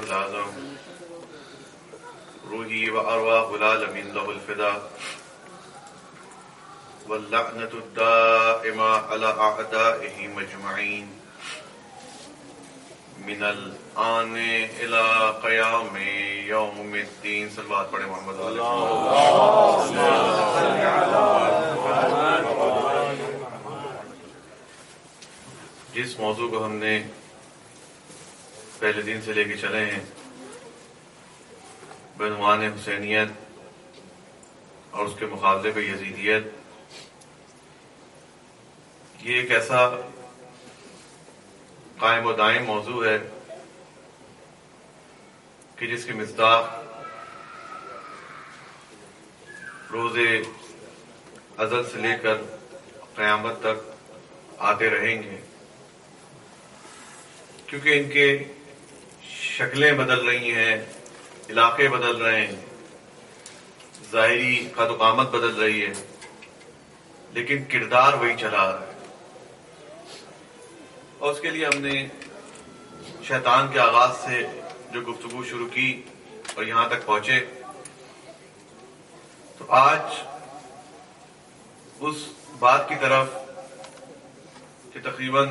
العظم روحی و ارواح العالمین له الفدا واللعنة الدائمة على أعدائه مجمعين من الآن إلى قيام يوم الدين. صلوات پڑھیں محمد علیہ جس موضوع کو ہم نے پہلے دن سے لے کے چلے ہیں بعنوان حسینیت اور اس کے مقابلے پہ یزیدیت، یہ ایک ایسا قائم و دائم موضوع ہے کہ جس کی مصداق روز ازل سے لے کر قیامت تک آتے رہیں گے، کیونکہ ان کے شکلیں بدل رہی ہیں، علاقے بدل رہے ہیں، ظاہری قد و قامت بدل رہی ہے، لیکن کردار وہی چلا آ رہا ہے. اور اس کے لیے ہم نے شیطان کے آغاز سے جو گفتگو شروع کی اور یہاں تک پہنچے، تو آج اس بات کی طرف کہ تقریباً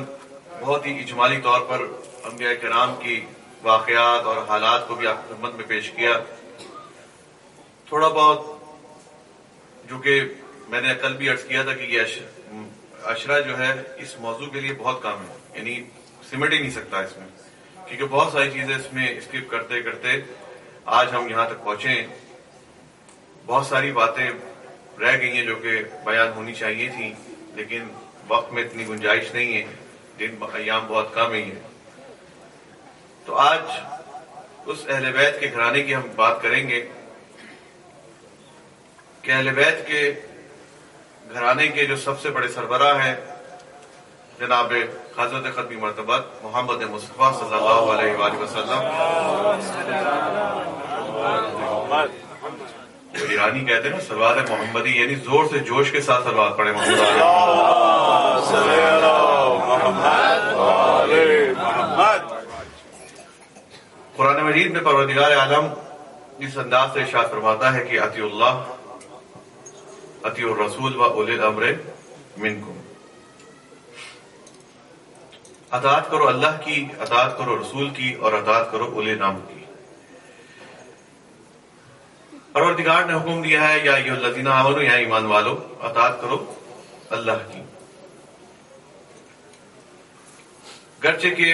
بہت ہی اجمالی طور پر انبیاء کرام کی واقعات اور حالات کو بھی آپ کی خدمت میں پیش کیا، تھوڑا بہت جو کہ میں نے کل بھی عرض کیا تھا کہ یہ اشرا جو ہے اس موضوع کے لیے بہت کام ہے، یعنی سمٹ ہی نہیں سکتا اس میں، کیونکہ بہت ساری چیزیں اس میں اسکپ کرتے کرتے آج ہم یہاں تک پہنچے ہیں. بہت ساری باتیں رہ گئی ہیں جو کہ بیان ہونی چاہیے تھی، لیکن وقت میں اتنی گنجائش نہیں ہے، دن ایام بہت کم ہی ہیں. تو آج اس اہل بیت کے گھرانے کی ہم بات کریں گے کہ اہل بیت کے گھرانے کے جو سب سے بڑے سربراہ ہیں جناب حضرت ختمی مرتبت محمد مصطفیٰ صلی اللہ علیہ وآلہ وسلم. ایرانی کہتے ہیں نا صلوات محمدی، یعنی زور سے جوش کے ساتھ صلوات پڑھیں محمد محمد. قرآن مجید میں پروردگار عالم اس انداز سے ارشاد فرماتا ہے کہ اطیعوا اللہ اطیعوا الرسول و اولی الامر منکم. اطاعت کرو اللہ کی، اطاعت کرو رسول کی، اور اطاعت کرو اولی الامر کی. پروردگار نے حکم دیا ہے یا ایھا الذین آمنوا، یا ایمان والو اطاعت کرو اللہ کی. گرچہ کہ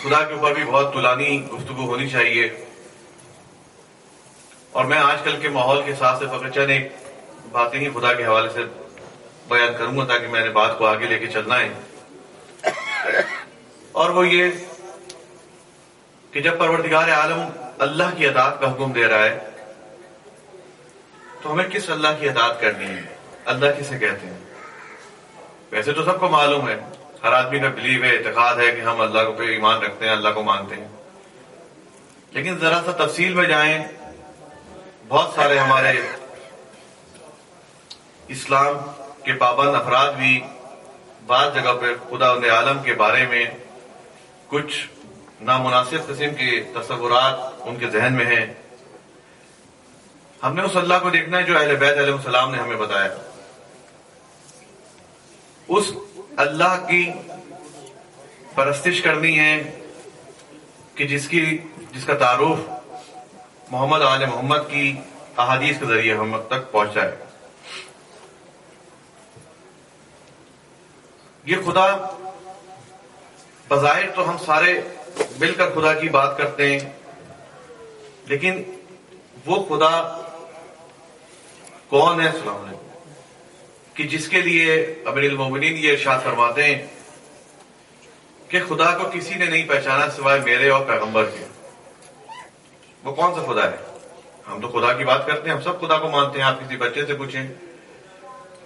خدا کے اوپر بھی بہت طولانی گفتگو ہونی چاہیے، اور میں آج کل کے ماحول کے ساتھ سے فقط چند ایک باتیں ہی خدا کے حوالے سے بیان کروں گا تاکہ میں نے بات کو آگے لے کے چلنا ہے. اور وہ یہ کہ جب پروردگار عالم اللہ کی اطاعت کا حکم دے رہا ہے تو ہمیں کس اللہ کی اطاعت کرنی ہے؟ اللہ کسے کہتے ہیں؟ ویسے تو سب کو معلوم ہے، ہر آدمی کا بلیو ہے، اعتقاد ہے کہ ہم اللہ کو پہ ایمان رکھتے ہیں، اللہ کو مانتے ہیں، لیکن ذرا سا تفصیل میں جائیں. بہت سارے ہمارے اسلام کے پابند افراد بھی بعض جگہ پہ خدا عالم کے بارے میں کچھ نامناسب قسم کے تصورات ان کے ذہن میں ہیں. ہم نے اس اللہ کو دیکھنا ہے جو اہل بیت علیہ السلام نے ہمیں بتایا، اس اللہ کی پرستش کرنی ہے کہ جس کا تعارف محمد آل محمد کی احادیث کے ذریعے ہم تک پہنچا ہے. یہ خدا بظاہر تو ہم سارے مل کر خدا کی بات کرتے ہیں، لیکن وہ خدا کون ہے؟ السلام علیکم. کہ جس کے لیے امیر المومنین یہ ارشاد فرماتے ہیں کہ خدا کو کسی نے نہیں پہچانا سوائے میرے اور پیغمبر کے. وہ کون سا خدا ہے؟ ہم تو خدا کی بات کرتے ہیں، ہم سب خدا کو مانتے ہیں. آپ کسی بچے سے پوچھیں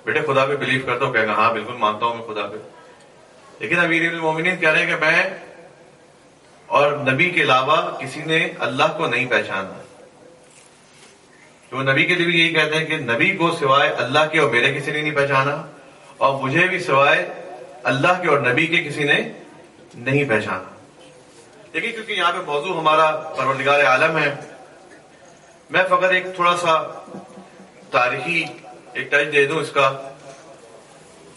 بیٹے خدا پہ بلیو کرتا ہوں، کہے گا ہاں بالکل مانتا ہوں میں خدا پہ. لیکن امیر المومنین کہہ رہے ہیں کہ میں اور نبی کے علاوہ کسی نے اللہ کو نہیں پہچانا. تو نبی کے لیے بھی یہی کہتے ہیں کہ نبی کو سوائے اللہ کے اور میرے کسی نے نہیں پہچانا، اور مجھے بھی سوائے اللہ کے اور نبی کے کسی نے نہیں پہچانا. لیکن کیونکہ یہاں پہ موضوع ہمارا پروردگار عالم ہے، میں فقط ایک تھوڑا سا تاریخی ایک ٹچ دے دوں اس کا،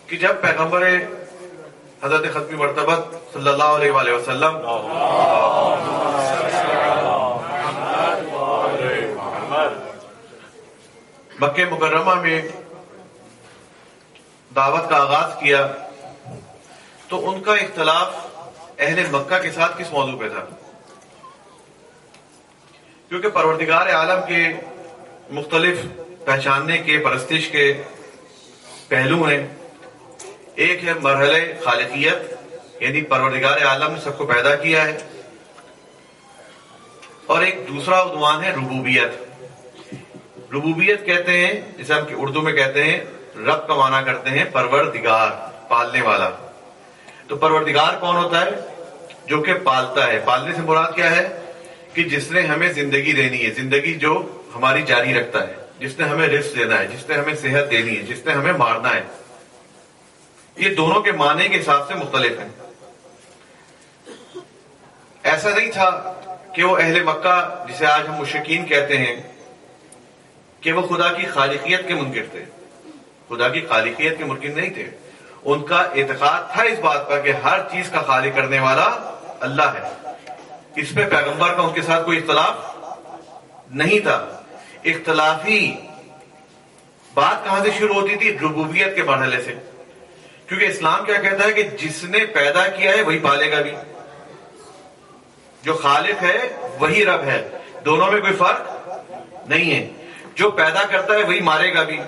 کہ جب پیغمبر حضرت ختمی مرتبت صلی اللہ علیہ وآلہ وسلم مکہ مکرمہ میں دعوت کا آغاز کیا تو ان کا اختلاف اہل مکہ کے ساتھ کس موضوع پہ تھا؟ کیونکہ پروردگار عالم کے مختلف پہچاننے کے پرستش کے پہلو ہیں. ایک ہے مرحلہ خالقیت، یعنی پروردگار عالم نے سب کو پیدا کیا ہے، اور ایک دوسرا عنوان ہے ربوبیت. ربوبیت کہتے ہیں جسے ہم اردو میں کہتے ہیں، رب کا معنی کرتے ہیں پروردگار، پالنے والا. تو پروردگار کون ہوتا ہے؟ جو کہ پالتا ہے. پالنے سے مراد کیا ہے؟ کہ جس نے ہمیں زندگی دینی ہے، زندگی جو ہماری جاری رکھتا ہے، جس نے ہمیں رزق دینا ہے، جس نے ہمیں صحت دینی ہے، جس نے ہمیں مارنا ہے. یہ دونوں کے معنی کے حساب سے مختلف ہیں. ایسا نہیں تھا کہ وہ اہل مکہ جسے آج ہم مشرکین کہتے ہیں کہ وہ خدا کی خالقیت کے منکر تھے. خدا کی خالقیت کے منکر نہیں تھے. ان کا اعتقاد تھا اس بات پر کہ ہر چیز کا خالق کرنے والا اللہ ہے. اس پہ پیغمبر کا ان کے ساتھ کوئی اختلاف نہیں تھا. اختلافی بات کہاں سے شروع ہوتی تھی؟ ربوبیت کے مرحلے سے. کیونکہ اسلام کیا کہتا ہے کہ جس نے پیدا کیا ہے وہی پالے گا بھی. جو خالق ہے وہی رب ہے، دونوں میں کوئی فرق نہیں ہے. جو پیدا کرتا ہے وہی مارے گا بھی،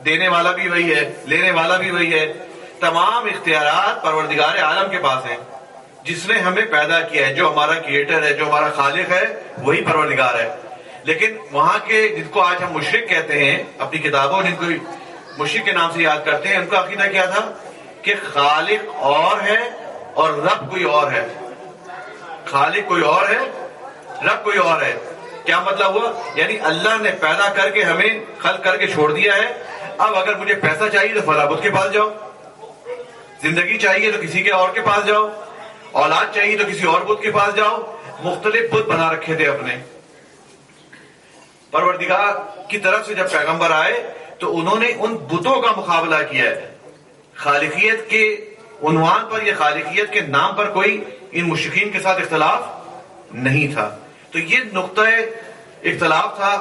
دینے والا بھی وہی ہے، لینے والا بھی وہی ہے. تمام اختیارات پروردگار عالم کے پاس ہیں. جس نے ہمیں پیدا کیا ہے، جو ہمارا کریٹر ہے، جو ہمارا خالق ہے، وہی پروردگار ہے. لیکن وہاں کے جن کو آج ہم مشرک کہتے ہیں، اپنی کتابوں جن کو مشرک کے نام سے یاد کرتے ہیں، ان کا عقیدہ کیا تھا؟ کہ خالق اور ہے اور رب کوئی اور ہے. خالق کوئی اور ہے، رب کوئی اور ہے. کیا مطلب ہوا؟ یعنی اللہ نے پیدا کر کے ہمیں خلق کر کے چھوڑ دیا ہے. اب اگر مجھے پیسہ چاہیے تو فلاں بت کے پاس جاؤ، زندگی چاہیے تو کسی کے اور کے پاس جاؤ، اولاد چاہیے تو کسی اور بت کے پاس جاؤ. مختلف بت بنا رکھے تھے اپنے. پروردگار کی طرف سے جب پیغمبر آئے تو انہوں نے ان بتوں کا مقابلہ کیا ہے. خالقیت کے عنوان پر یا خالقیت کے نام پر کوئی ان مشرکین کے ساتھ اختلاف نہیں تھا. تو یہ نقطہ اختلاف تھا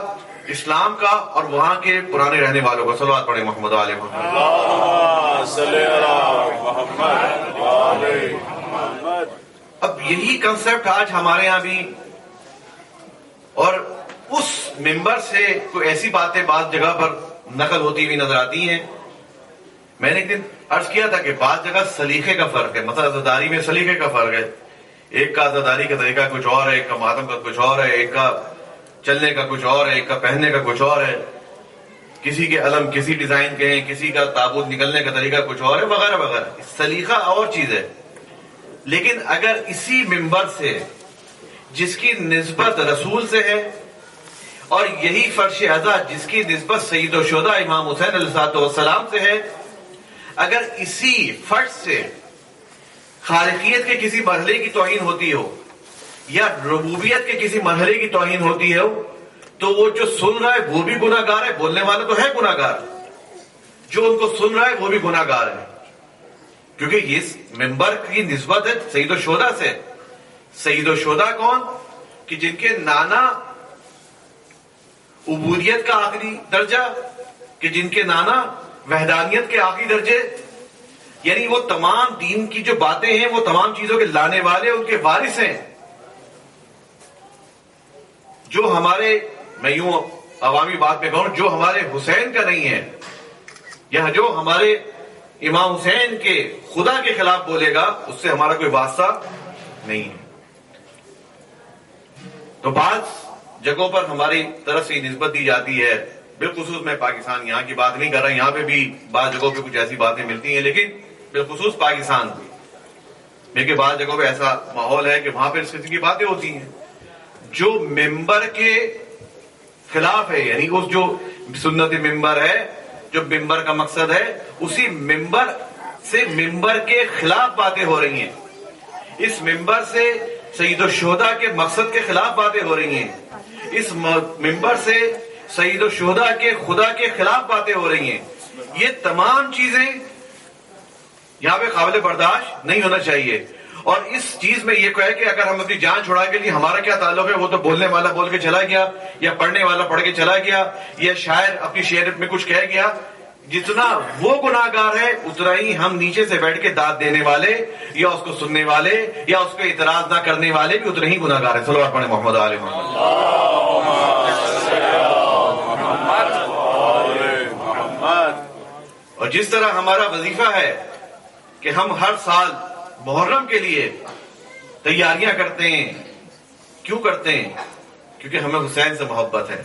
اسلام کا اور وہاں کے پرانے رہنے والوں کا. صلوات پڑھیں محمد علیہ محمد. اب یہی کنسپٹ آج ہمارے ہاں بھی، اور اس ممبر سے کوئی ایسی باتیں بعض جگہ پر نقل ہوتی ہوئی نظر آتی ہیں. میں نے ایک دن عرض کیا تھا کہ بعض جگہ سلیقے کا فرق ہے. مثلا عزاداری میں سلیقے کا فرق ہے. ایک کا عزاداری کا طریقہ کچھ اور ہے، ایک کا ماتم کا کچھ اور ہے، ایک کا چلنے کا کچھ اور ہے، ایک کا پہننے کا کچھ اور ہے. کسی کے علم کسی ڈیزائن کے ہیں، کسی کا تابوت نکلنے کا طریقہ کچھ اور ہے، وغیرہ وغیرہ. سلیقہ اور چیز ہے. لیکن اگر اسی ممبر سے جس کی نسبت رسول سے ہے، اور یہی فرش ازا جس کی نسبت سید الشہداء امام حسین علیہ السلام سے ہے، اگر اسی فرش سے خالقیت کے کسی مرحلے کی توہین ہوتی ہو یا ربوبیت کے کسی مرحلے کی توہین ہوتی ہو، تو وہ جو سن رہا ہے وہ بھی گناہ گار ہے. بولنے والا تو ہے گناہ گار، جو ان کو سن رہا ہے وہ بھی گناہ گار ہے. کیونکہ یہ ممبر کی نسبت ہے سید الشہداء سے. سید الشہداء کون؟ کہ جن کے نانا عبودیت کا آخری درجہ، کہ جن کے نانا وحدانیت کے آخری درجے، یعنی وہ تمام دین کی جو باتیں ہیں، وہ تمام چیزوں کے لانے والے ان کے وارث ہیں. جو ہمارے، میں یوں عوامی بات میں کہوں، جو ہمارے حسین کا نہیں ہے یا جو ہمارے امام حسین کے خدا کے خلاف بولے گا، اس سے ہمارا کوئی واسطہ نہیں ہے. تو بعض جگہوں پر ہماری طرف سے نسبت دی جاتی ہے، بالخصوص میں پاکستان یہاں کی بات نہیں کر رہا، یہاں پہ بھی بعض جگہوں پہ کچھ ایسی باتیں ملتی ہیں، لیکن بالخصوص پاکستان میں کہ بعض جگہوں پہ ایسا ماحول ہے کہ وہاں پہ اس قسم کی باتیں ہوتی ہیں جو ممبر کے خلاف ہے. یعنی اس جو سنت ممبر ہے، جو ممبر کا مقصد ہے، اسی ممبر سے ممبر کے خلاف باتیں ہو رہی ہیں. اس ممبر سے سید الشہداء کے مقصد کے خلاف باتیں ہو رہی ہیں، اس منبر سے سید الشہداء کے خدا کے خلاف باتیں ہو رہی ہیں. یہ تمام چیزیں یہاں پہ قابل برداشت نہیں ہونا چاہیے. اور اس چیز میں یہ کہے کہ اگر ہم اپنی جان چھڑا کے لیے ہمارا کیا تعلق ہے، وہ تو بولنے والا بول کے چلا گیا، یا پڑھنے والا پڑھ کے چلا گیا، یا شاعر اپنی شعر میں کچھ کہہ گیا. جتنا وہ گناہ گار ہے اتنا ہی ہم نیچے سے بیٹھ کے داد دینے والے یا اس کو سننے والے یا اس کو اعتراض نہ کرنے والے بھی اتنے ہی گناہ گار ہیں. صلوات پڑھیں محمد آل محمد. اور جس طرح ہمارا وظیفہ ہے کہ ہم ہر سال محرم کے لیے تیاریاں کرتے ہیں، کیوں کرتے ہیں؟ کیونکہ ہمیں حسین سے محبت ہے.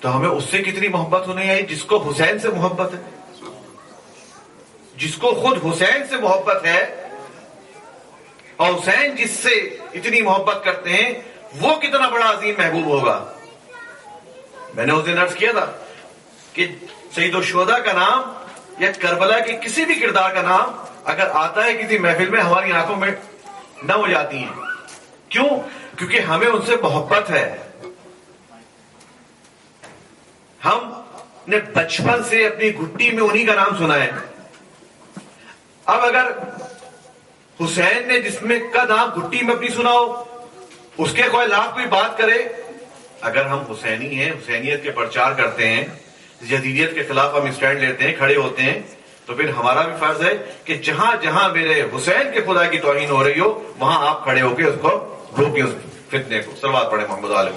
تو ہمیں اس سے کتنی محبت ہونے آئی جس کو حسین سے محبت ہے. جس کو خود حسین سے محبت ہے اور حسین جس سے اتنی محبت کرتے ہیں وہ کتنا بڑا عظیم محبوب ہوگا. میں نے اس دن عرض کیا تھا کہ سید الشہداء کا نام یا کربلا کے کسی بھی کردار کا نام اگر آتا ہے کسی محفل میں ہماری آنکھوں میں نہ ہو جاتی ہیں. کیوں؟ کیونکہ ہمیں ان سے محبت ہے. ہم نے بچپن سے اپنی گھٹی میں انہی کا نام سنا ہے. اب اگر حسین نے جس میں کا نام گھٹی میں اپنی سنا ہو اس کے خلاف کوئی بات کرے، اگر ہم حسینی ہیں، حسینیت کے پرچار کرتے ہیں، جدیدیت کے خلاف ہم اسٹینڈ لیتے ہیں، کھڑے ہوتے ہیں، تو پھر ہمارا بھی فرض ہے کہ جہاں جہاں میرے حسین کے خدا کی توہین ہو رہی ہو وہاں آپ کھڑے ہو کے اس کو روکیں، اس فتنے کو. صلوات پڑھیں محمد علیہ.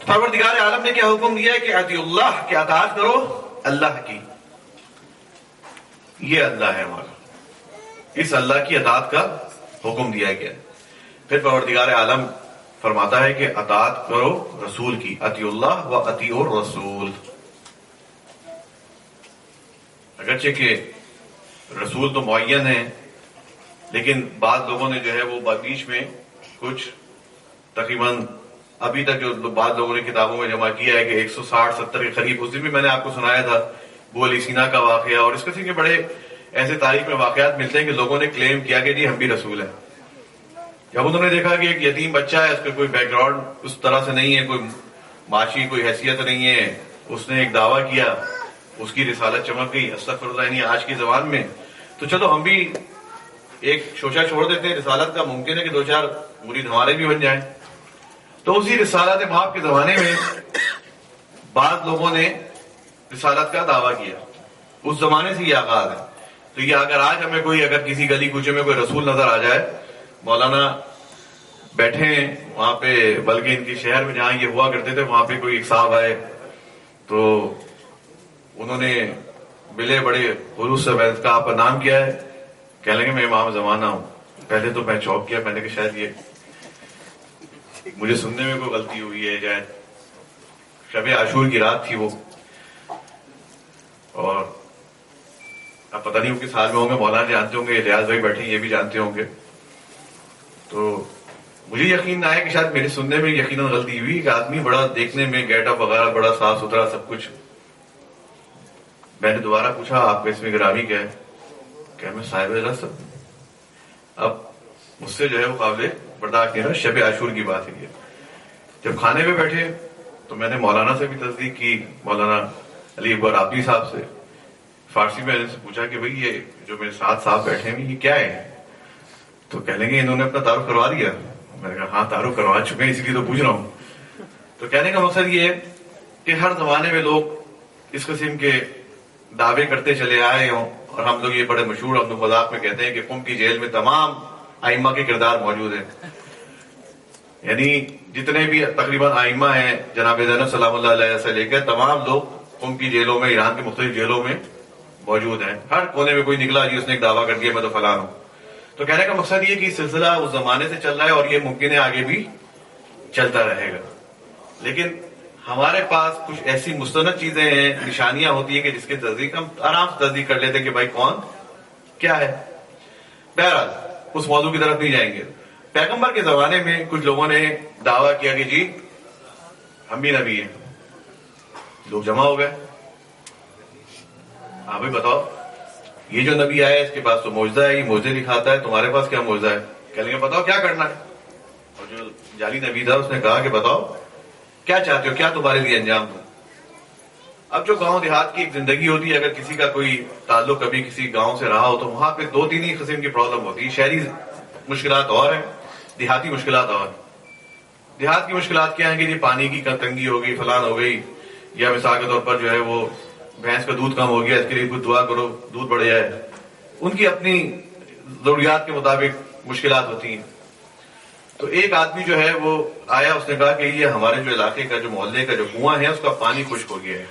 پروردگار عالم نے کیا حکم دیا ہے کہ اطیع اللہ کی اطاعت کرو، اللہ کی. یہ اللہ ہے ہمارا، اس اللہ کی اطاعت کا حکم دیا گیا. پھر پروردگار عالم فرماتا ہے کہ اطاعت کرو رسول کی، اطیع اللہ و اطیع الرسول. اگرچہ کہ رسول تو معین ہے لیکن بعض لوگوں نے جو ہے وہ بیچ میں کچھ تقریباً ابھی تک جو بعض لوگوں نے کتابوں میں جمع کیا ہے کہ 160-70 کے قریب، اس دن بھی میں نے آپ کو سنایا تھا وہ علی سینا کا واقعہ، اور اس قسم کے بڑے ایسے تاریخ میں واقعات ملتے ہیں کہ لوگوں نے کلیم کیا کہ جی ہم بھی رسول ہیں. جب انہوں نے دیکھا کہ ایک یتیم بچہ ہے، اس کا کوئی بیک گراؤنڈ اس طرح سے نہیں ہے، کوئی معاشی کوئی حیثیت نہیں ہے، اس نے ایک دعویٰ کیا، اس کی رسالت چمک گئی. استغفر اللہ، یعنی آج کی زبان میں تو چلو ہم بھی ایک شوشہ چھوڑ دیتے ہیں رسالت کا، ممکن ہے کہ 2-4 مرید ہمارے بھی بن جائیں. تو اسی رسالت باب کے زمانے میں بعض لوگوں نے رسالت کا دعویٰ کیا. اس زمانے سے یہ آغاز ہے. تو یہ اگر آج ہمیں کوئی اگر کسی گلی کوچے میں کوئی رسول نظر آ جائے، مولانا بیٹھے ہیں وہاں پہ، بلکہ ان کے شہر میں جہاں یہ ہوا کرتے تھے وہاں پہ کوئی ایک صاحب آئے تو انہوں نے ملے بڑے خلوص سے، بیٹھ کا آپ کا نام کیا ہے؟ کہنے لگے میں امام زمانہ ہوں. پہلے تو میں چوک کیا، میں نے کہا شاید یہ مجھے سننے میں کوئی غلطی ہوئی ہے، شاید شب عاشور کی رات تھی وہ، اور اب پتہ نہیں وہ کس حال میں ہوں گے، مولانا جانتے ہوں گے، ریاض بھائی بیٹھے یہ بھی جانتے ہوں گے. تو مجھے یقین نہ آیا کہ شاید میرے سننے میں یقیناً غلطی ہوئی کہ آدمی بڑا دیکھنے میں گیٹ اپ وغیرہ بڑا صاف ستھرا سب کچھ. میں نے دوبارہ پوچھا آپ کا اسم گرامی کیا ہے؟ کہ میں صاحب رسم. اب مجھ سے جو ہے وہ قابل برداشت نہیں رہا، شب عاشور کی بات ہے. جب کھانے پہ بیٹھے تو میں نے مولانا سے بھی تصدیق کی، مولانا علی اکبر آبی صاحب سے. فارسی میں ان سے پوچھا کہ بھئی یہ جو میرے ساتھ صاحب بیٹھے ہیں یہ کیا ہے؟ تو کہنے لگے انہوں نے اپنا تعارف کروا دیا. میں نے کہا ہاں تعارف کروا چکے ہیں، اس لیے تو پوچھ رہا ہوں. تو کہنے کا مقصد یہ ہے کہ ہر زمانے میں لوگ اس قسم کے دعوے کرتے چلے آئے ہوں، اور ہم لوگ یہ بڑے مشہور ہم لوگ مذاق میں کہتے ہیں کہ قم کی جیل میں تمام ائمہ کے کردار موجود ہیں. یعنی جتنے بھی تقریباً ائمہ ہیں جناب زینب سلام اللہ علیہ سے لے کر تمام لوگ قم کی جیلوں میں، ایران کی مختلف جیلوں میں موجود ہیں. ہر کونے میں کوئی نکلا جی اس نے ایک دعویٰ کر دیا میں تو فلاں ہوں. تو کہنے کا مقصد یہ کہ سلسلہ اس زمانے سے چل رہا ہے اور یہ ممکن ہے آگے بھی چلتا رہے گا. لیکن ہمارے پاس کچھ ایسی مستند چیزیں ہیں، نشانیاں ہوتی ہیں کہ جس کے تصدیق ہم آرام سے تصدیق کر لیتے ہیں کہ بھائی کون کیا ہے. بہرحال اس موضوع کی طرف نہیں جائیں گے. پیغمبر کے زمانے میں کچھ لوگوں نے دعویٰ کیا کہ جی ہم بھی نبی ہیں. لوگ جمع ہو گئے، ہاں بھائی بتاؤ یہ جو نبی آیا اس کے پاس تو معجزہ ہے، یہ معجزے دکھاتا ہے، تمہارے پاس کیا معجزہ ہے؟ کہنے لگے بتاؤ کیا کرنا ہے. اور جو جعلی نبی تھا اس نے کہا کہ بتاؤ کیا چاہتے ہو، کیا تمہارے لیے انجام دوں. اب جو گاؤں دیہات کی ایک زندگی ہوتی ہے، اگر کسی کا کوئی تعلق کبھی کسی گاؤں سے رہا ہو تو وہاں پہ 2-3 ہی قسم کی پرابلم ہوتی ہے. شہری مشکلات اور ہیں، دیہاتی مشکلات اور. دیہات کی مشکلات کیا ہیں کہ جی پانی کی تنگی ہو گئی، فلان ہو گئی، یا مثال کے طور پر جو ہے وہ بھینس کا دودھ کم ہو گیا، اس کے لیے کچھ دعا کرو دودھ بڑھ جائے. ان کی اپنی ضروریات کے مطابق مشکلات ہوتی ہیں. تو ایک آدمی جو ہے وہ آیا، اس نے کہا کہ یہ ہمارے جو علاقے کا جو محلے کا جو کنواں ہے اس کا پانی خشک ہو گیا ہے.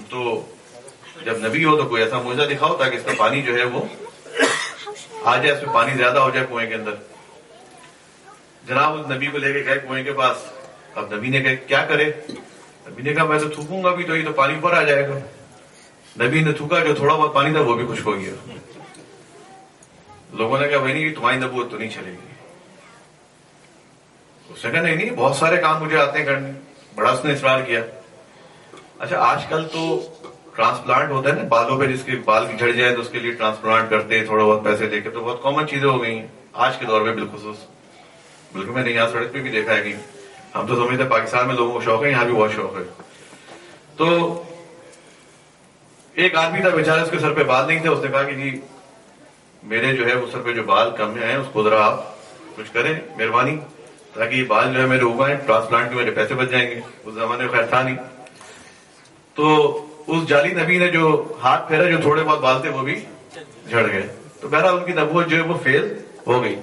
تو جب نبی ہو تو کوئی ایسا معجزہ دکھاؤ تاکہ اس کا پانی جو ہے وہ آ جائے، اس میں پانی زیادہ ہو جائے کنویں کے اندر. جناب اس نبی کو لے کے گئے کنویں کے پاس. اب نبی نے کہا کیا کرے؟ نبی نے کہا میں تو تھوکوں گا بھی تو یہ تو پانی پر آ جائے گا. نبی نے تھوکا، جو تھوڑا بہت پانی تھا وہ بھی خشک ہو گیا. لوگوں نے کہا بھائی نہیں تمہاری نبوت تو نہیں چلے گی. اس نے کہا نہیں بہت سارے کام مجھے آتے ہیں کرنے. بڑا اس نے اصرار کیا. اچھا آج کل تو ٹرانسپلانٹ ہوتا ہے نا بالوں پہ، جس کے بال جھڑ جائے تو اس کے لیے ٹرانسپلانٹ کرتے ہیں تھوڑا بہت پیسے دے کے، تو بہت کامن چیزیں ہو گئی ہیں آج کے دور میں بالخصوص. بلکہ میں نے یہاں سڑک پہ بھی دیکھا ہے کہ ہم تو سمجھتے ہیں پاکستان میں لوگوں کو شوق ہے، یہاں بھی بہت شوق ہے. تو ایک آدمی تھا بیچارہ، اس کے سر پہ بال نہیں تھے. اس نے کہا کہ جی میرے جو ہے وہ سر پہ جو بال کم ہیں اس کو ذرا آپ کچھ کریں مہربانی، تاکہ یہ بال جو ہے میرے اگائیں، ٹرانسپلانٹ کے میرے پیسے بچ جائیں گے. اس زمانے میں خیر تھا نہیں. تو اس جعلی نبی نے جو ہاتھ پھیرا، جو تھوڑے بہت بال تھے وہ بھی جھڑ گئے. تو بہرحال ان کی نبوت جو ہے وہ فیل ہو گئی.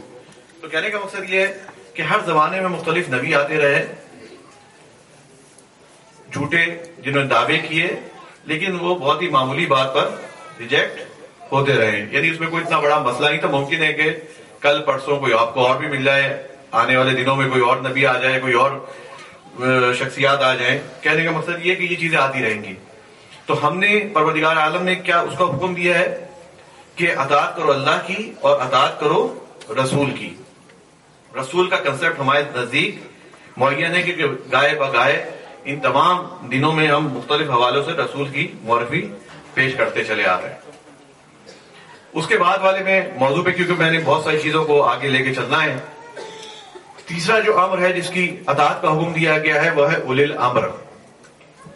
تو کہنے کا مقصد یہ ہے کہ ہر زمانے میں مختلف نبی آتے رہے، جھوٹے جنہوں نے دعوے کیے، لیکن وہ بہت ہی معمولی بات پر ریجیکٹ ہوتے رہے. یعنی اس میں کوئی اتنا بڑا مسئلہ نہیں تھا. ممکن ہے کہ کل پرسوں کوئی آپ کو اور بھی مل جائے، آنے والے دنوں میں کوئی اور نبی آ جائے، کوئی اور شخصیات آ جائیں. کہنے کا مقصد یہ کہ یہ چیزیں آتی رہیں گی. تو ہم نے پروردگار عالم نے کیا اس کا حکم دیا ہے کہ اطاعت کرو اللہ کی اور اطاعت کرو رسول کی. رسول کا کنسپٹ ہمارے نزدیک معین ہے کہ گائے بگائے ان تمام دنوں میں ہم مختلف حوالوں سے رسول کی معرفی پیش کرتے چلے آ رہے ہیں. اس کے بعد والے میں موضوع پہ کیونکہ میں نے بہت ساری چیزوں کو آگے لے کے چلنا ہے، تیسرا جو امر ہے جس کی اطاعت کا حکم دیا گیا ہے وہ ہے اولی الامر.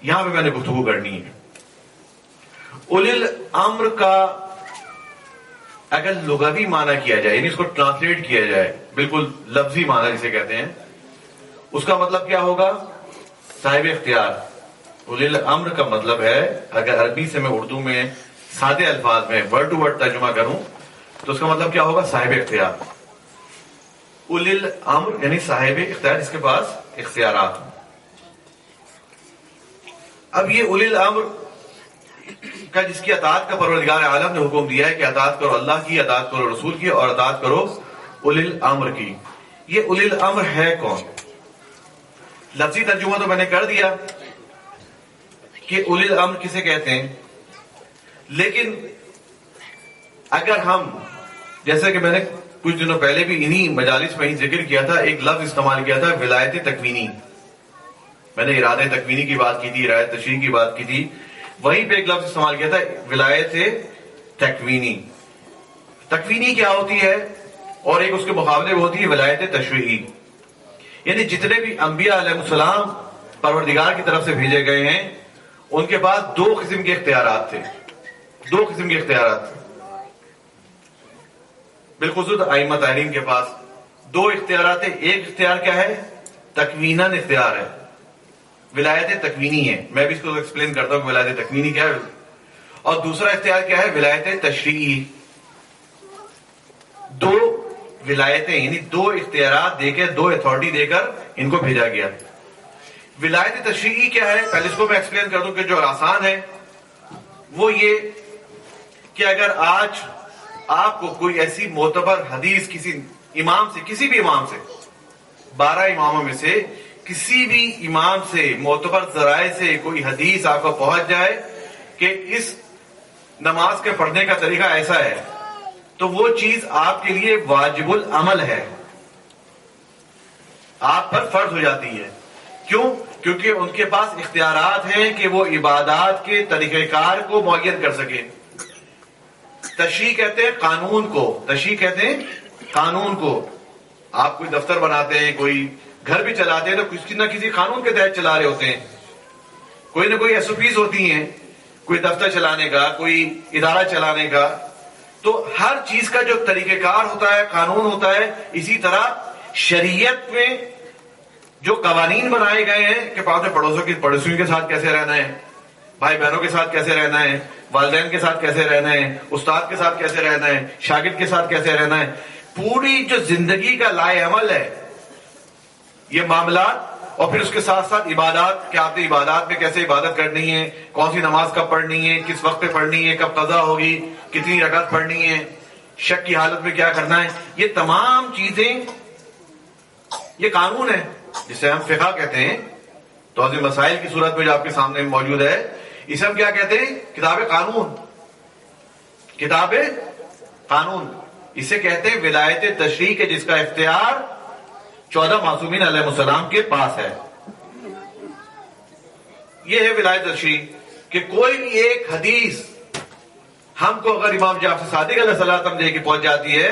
یہاں پہ میں نے گفتگو کرنی ہے. اولی الامر کا اگر لغوی معنی کیا جائے، یعنی اس کو ٹرانسلیٹ کیا جائے، بالکل لفظی معنی جسے کہتے ہیں، اس کا مطلب کیا ہوگا؟ صاحب اختیار. اولی الامر کا مطلب ہے، اگر عربی سے میں اردو میں سادے الفاظ میں ورڈ ٹو ورڈ ترجمہ کروں تو اس کا مطلب کیا ہوگا؟ صاحب اختیار. اولی الامر یعنی صاحب اختیار، جس کے پاس اختیارات. اب یہ اولی الامر کا جس کی اطاعت کا پروردگار عالم نے حکم دیا ہے کہ اطاعت کرو اللہ کی، اطاعت کرو رسول کی اور اطاعت کرو اولی الامر کی. یہ اولی الامر ہے کون؟ لفظی ترجمہ تو میں نے کر دیا کہ اولی الامر کسے کہتے ہیں، لیکن اگر ہم جیسے کہ میں نے کچھ دنوں پہلے بھی انہی مجالس میں ہی ذکر کیا تھا، ایک لفظ استعمال کیا تھا ولایت تکوینی. میں نے ارادہ تکوینی کی بات کی تھی، ارادہ تشریح کی بات کی تھی. وہیں پہ ایک لفظ استعمال کیا تھا ولایت تکوینی. تکوینی کیا ہوتی ہے اور ایک اس کے مقابلے میں ہوتی ہے ولایت تشریحی. یعنی جتنے بھی انبیاء علیہ السلام پروردگار کی طرف سے بھیجے گئے ہیں ان کے پاس 2 قسم کے اختیارات تھے. 2 قسم کے اختیارات تھے. بالخصوص ائمہ طاہرین کے پاس 2 اختیارات ہیں. ایک اختیار کیا ہے؟ تکویناً اختیار ہے، ولایت تکوینی ہے. میں بھی اس کو ایکسپلین کرتا ہوں کہ ولایت تکوینی کیا ہے. اور دوسرا اختیار کیا ہے؟ ولایت تشریعی. 2 ولایتیں یعنی 2 اختیارات دے کے، 2 اتھارٹی دے کر ان کو بھیجا گیا. ولایت تشریعی کیا ہے؟ پہلے اس کو میں ایکسپلین کر دوں کہ جو آسان ہے وہ یہ کہ اگر آج آپ کو کوئی ایسی معتبر حدیث کسی امام سے، کسی بھی امام سے، 12 اماموں میں سے کسی بھی امام سے معتبر ذرائع سے کوئی حدیث آپ کو پہنچ جائے کہ اس نماز کے پڑھنے کا طریقہ ایسا ہے، تو وہ چیز آپ کے لیے واجب العمل ہے، آپ پر فرض ہو جاتی ہے. کیوں؟ کیونکہ ان کے پاس اختیارات ہیں کہ وہ عبادات کے طریقہ کار کو معین کر سکیں. تشریح کہتے ہیں قانون کو، تشریح کہتے ہیں قانون کو. آپ کوئی دفتر بناتے ہیں، کوئی گھر بھی چلاتے ہیں تو کسی نہ کسی قانون کے تحت چلا رہے ہوتے ہیں. کوئی نہ کوئی ایس او پیز ہوتی ہیں، کوئی دفتر چلانے کا، کوئی ادارہ چلانے کا. تو ہر چیز کا جو طریقہ کار ہوتا ہے، قانون ہوتا ہے. اسی طرح شریعت میں جو قوانین بنائے گئے ہیں کہ پڑوسیوں کے ساتھ کیسے رہنا ہے، بھائی بہنوں کے ساتھ کیسے رہنا ہے، والدین کے ساتھ کیسے رہنا ہے، استاد کے ساتھ کیسے رہنا ہے، شاگرد کے ساتھ کیسے رہنا ہے، پوری جو زندگی کا لائے عمل ہے یہ معاملات. اور پھر اس کے ساتھ ساتھ عبادات، کہ آپ نے عبادات میں کیسے عبادت کرنی ہے، کون سی نماز کب پڑھنی ہے، کس وقت پہ پڑھنی ہے، کب قضا ہوگی، کتنی رکعت پڑھنی ہے، شک کی حالت میں کیا کرنا ہے. یہ تمام چیزیں یہ قانون ہے جسے ہم فقہ کہتے ہیں. توضیح مسائل کی صورت میں جو آپ کے سامنے موجود ہے، اسے ہم کیا کہتے ہیں؟ کتاب قانون. کتاب قانون اسے کہتے ہیں ولایت تشریح کے، جس کا اختیار 14 معصومین علیہ السلام کے پاس ہے. یہ ہے ولایت تشریح کہ کوئی بھی ایک حدیث ہم کو اگر امام جعفر صادق علیہ السلام دے کے پہنچ جاتی ہے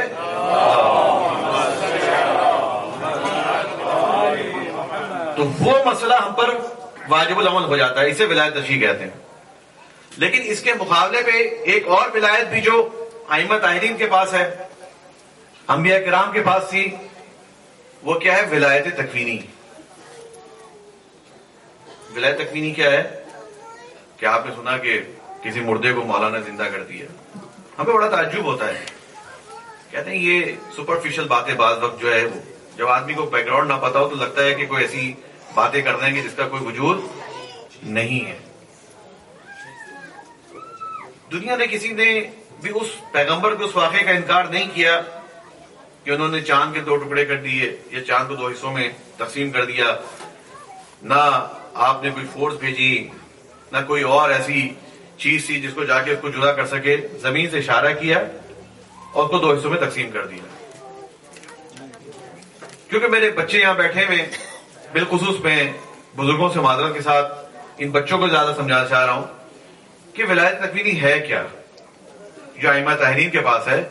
تو وہ مسئلہ ہم پر واجب العمل ہو جاتا ہے. اسے ولایت تشریح کہتے ہیں. لیکن اس کے مقابلے پہ ایک اور ولایت بھی جو ائمہ طاہرین کے پاس ہے، انبیاء کرام کے پاس تھی، وہ کیا ہے؟ ولایت تکوینی. ولایت تکوینی کیا ہے؟ کہ آپ نے سنا کہ کسی مردے کو مولانا زندہ کر دیا. ہمیں بڑا تعجب ہوتا ہے، کہتے ہیں یہ سپرفیشل باتیں بعض وقت جو ہے وہ جب آدمی کو بیک گراؤنڈ نہ پتا ہو تو لگتا ہے کہ کوئی ایسی باتیں کر رہے ہیں کہ جس کا کوئی وجود نہیں ہے. دنیا نے کسی نے بھی اس پیغمبر کے اس واقعے کا انکار نہیں کیا کہ انہوں نے چاند کے 2 ٹکڑے کر دیے یا چاند کو 2 حصوں میں تقسیم کر دیا. نہ آپ نے کوئی فورس بھیجی، نہ کوئی اور ایسی چیز تھی جس کو جا کے اس کو جدا کر سکے. زمین سے اشارہ کیا اور اس کو 2 حصوں میں تقسیم کر دیا. کیونکہ میرے بچے یہاں بیٹھے ہوئے، بالخصوص میں بزرگوں سے معذرت کے ساتھ ان بچوں کو زیادہ سمجھانا چاہ رہا ہوں کہ ولایت تکوینی ہے کیا جو ائمہ طاہرین کے پاس ہے.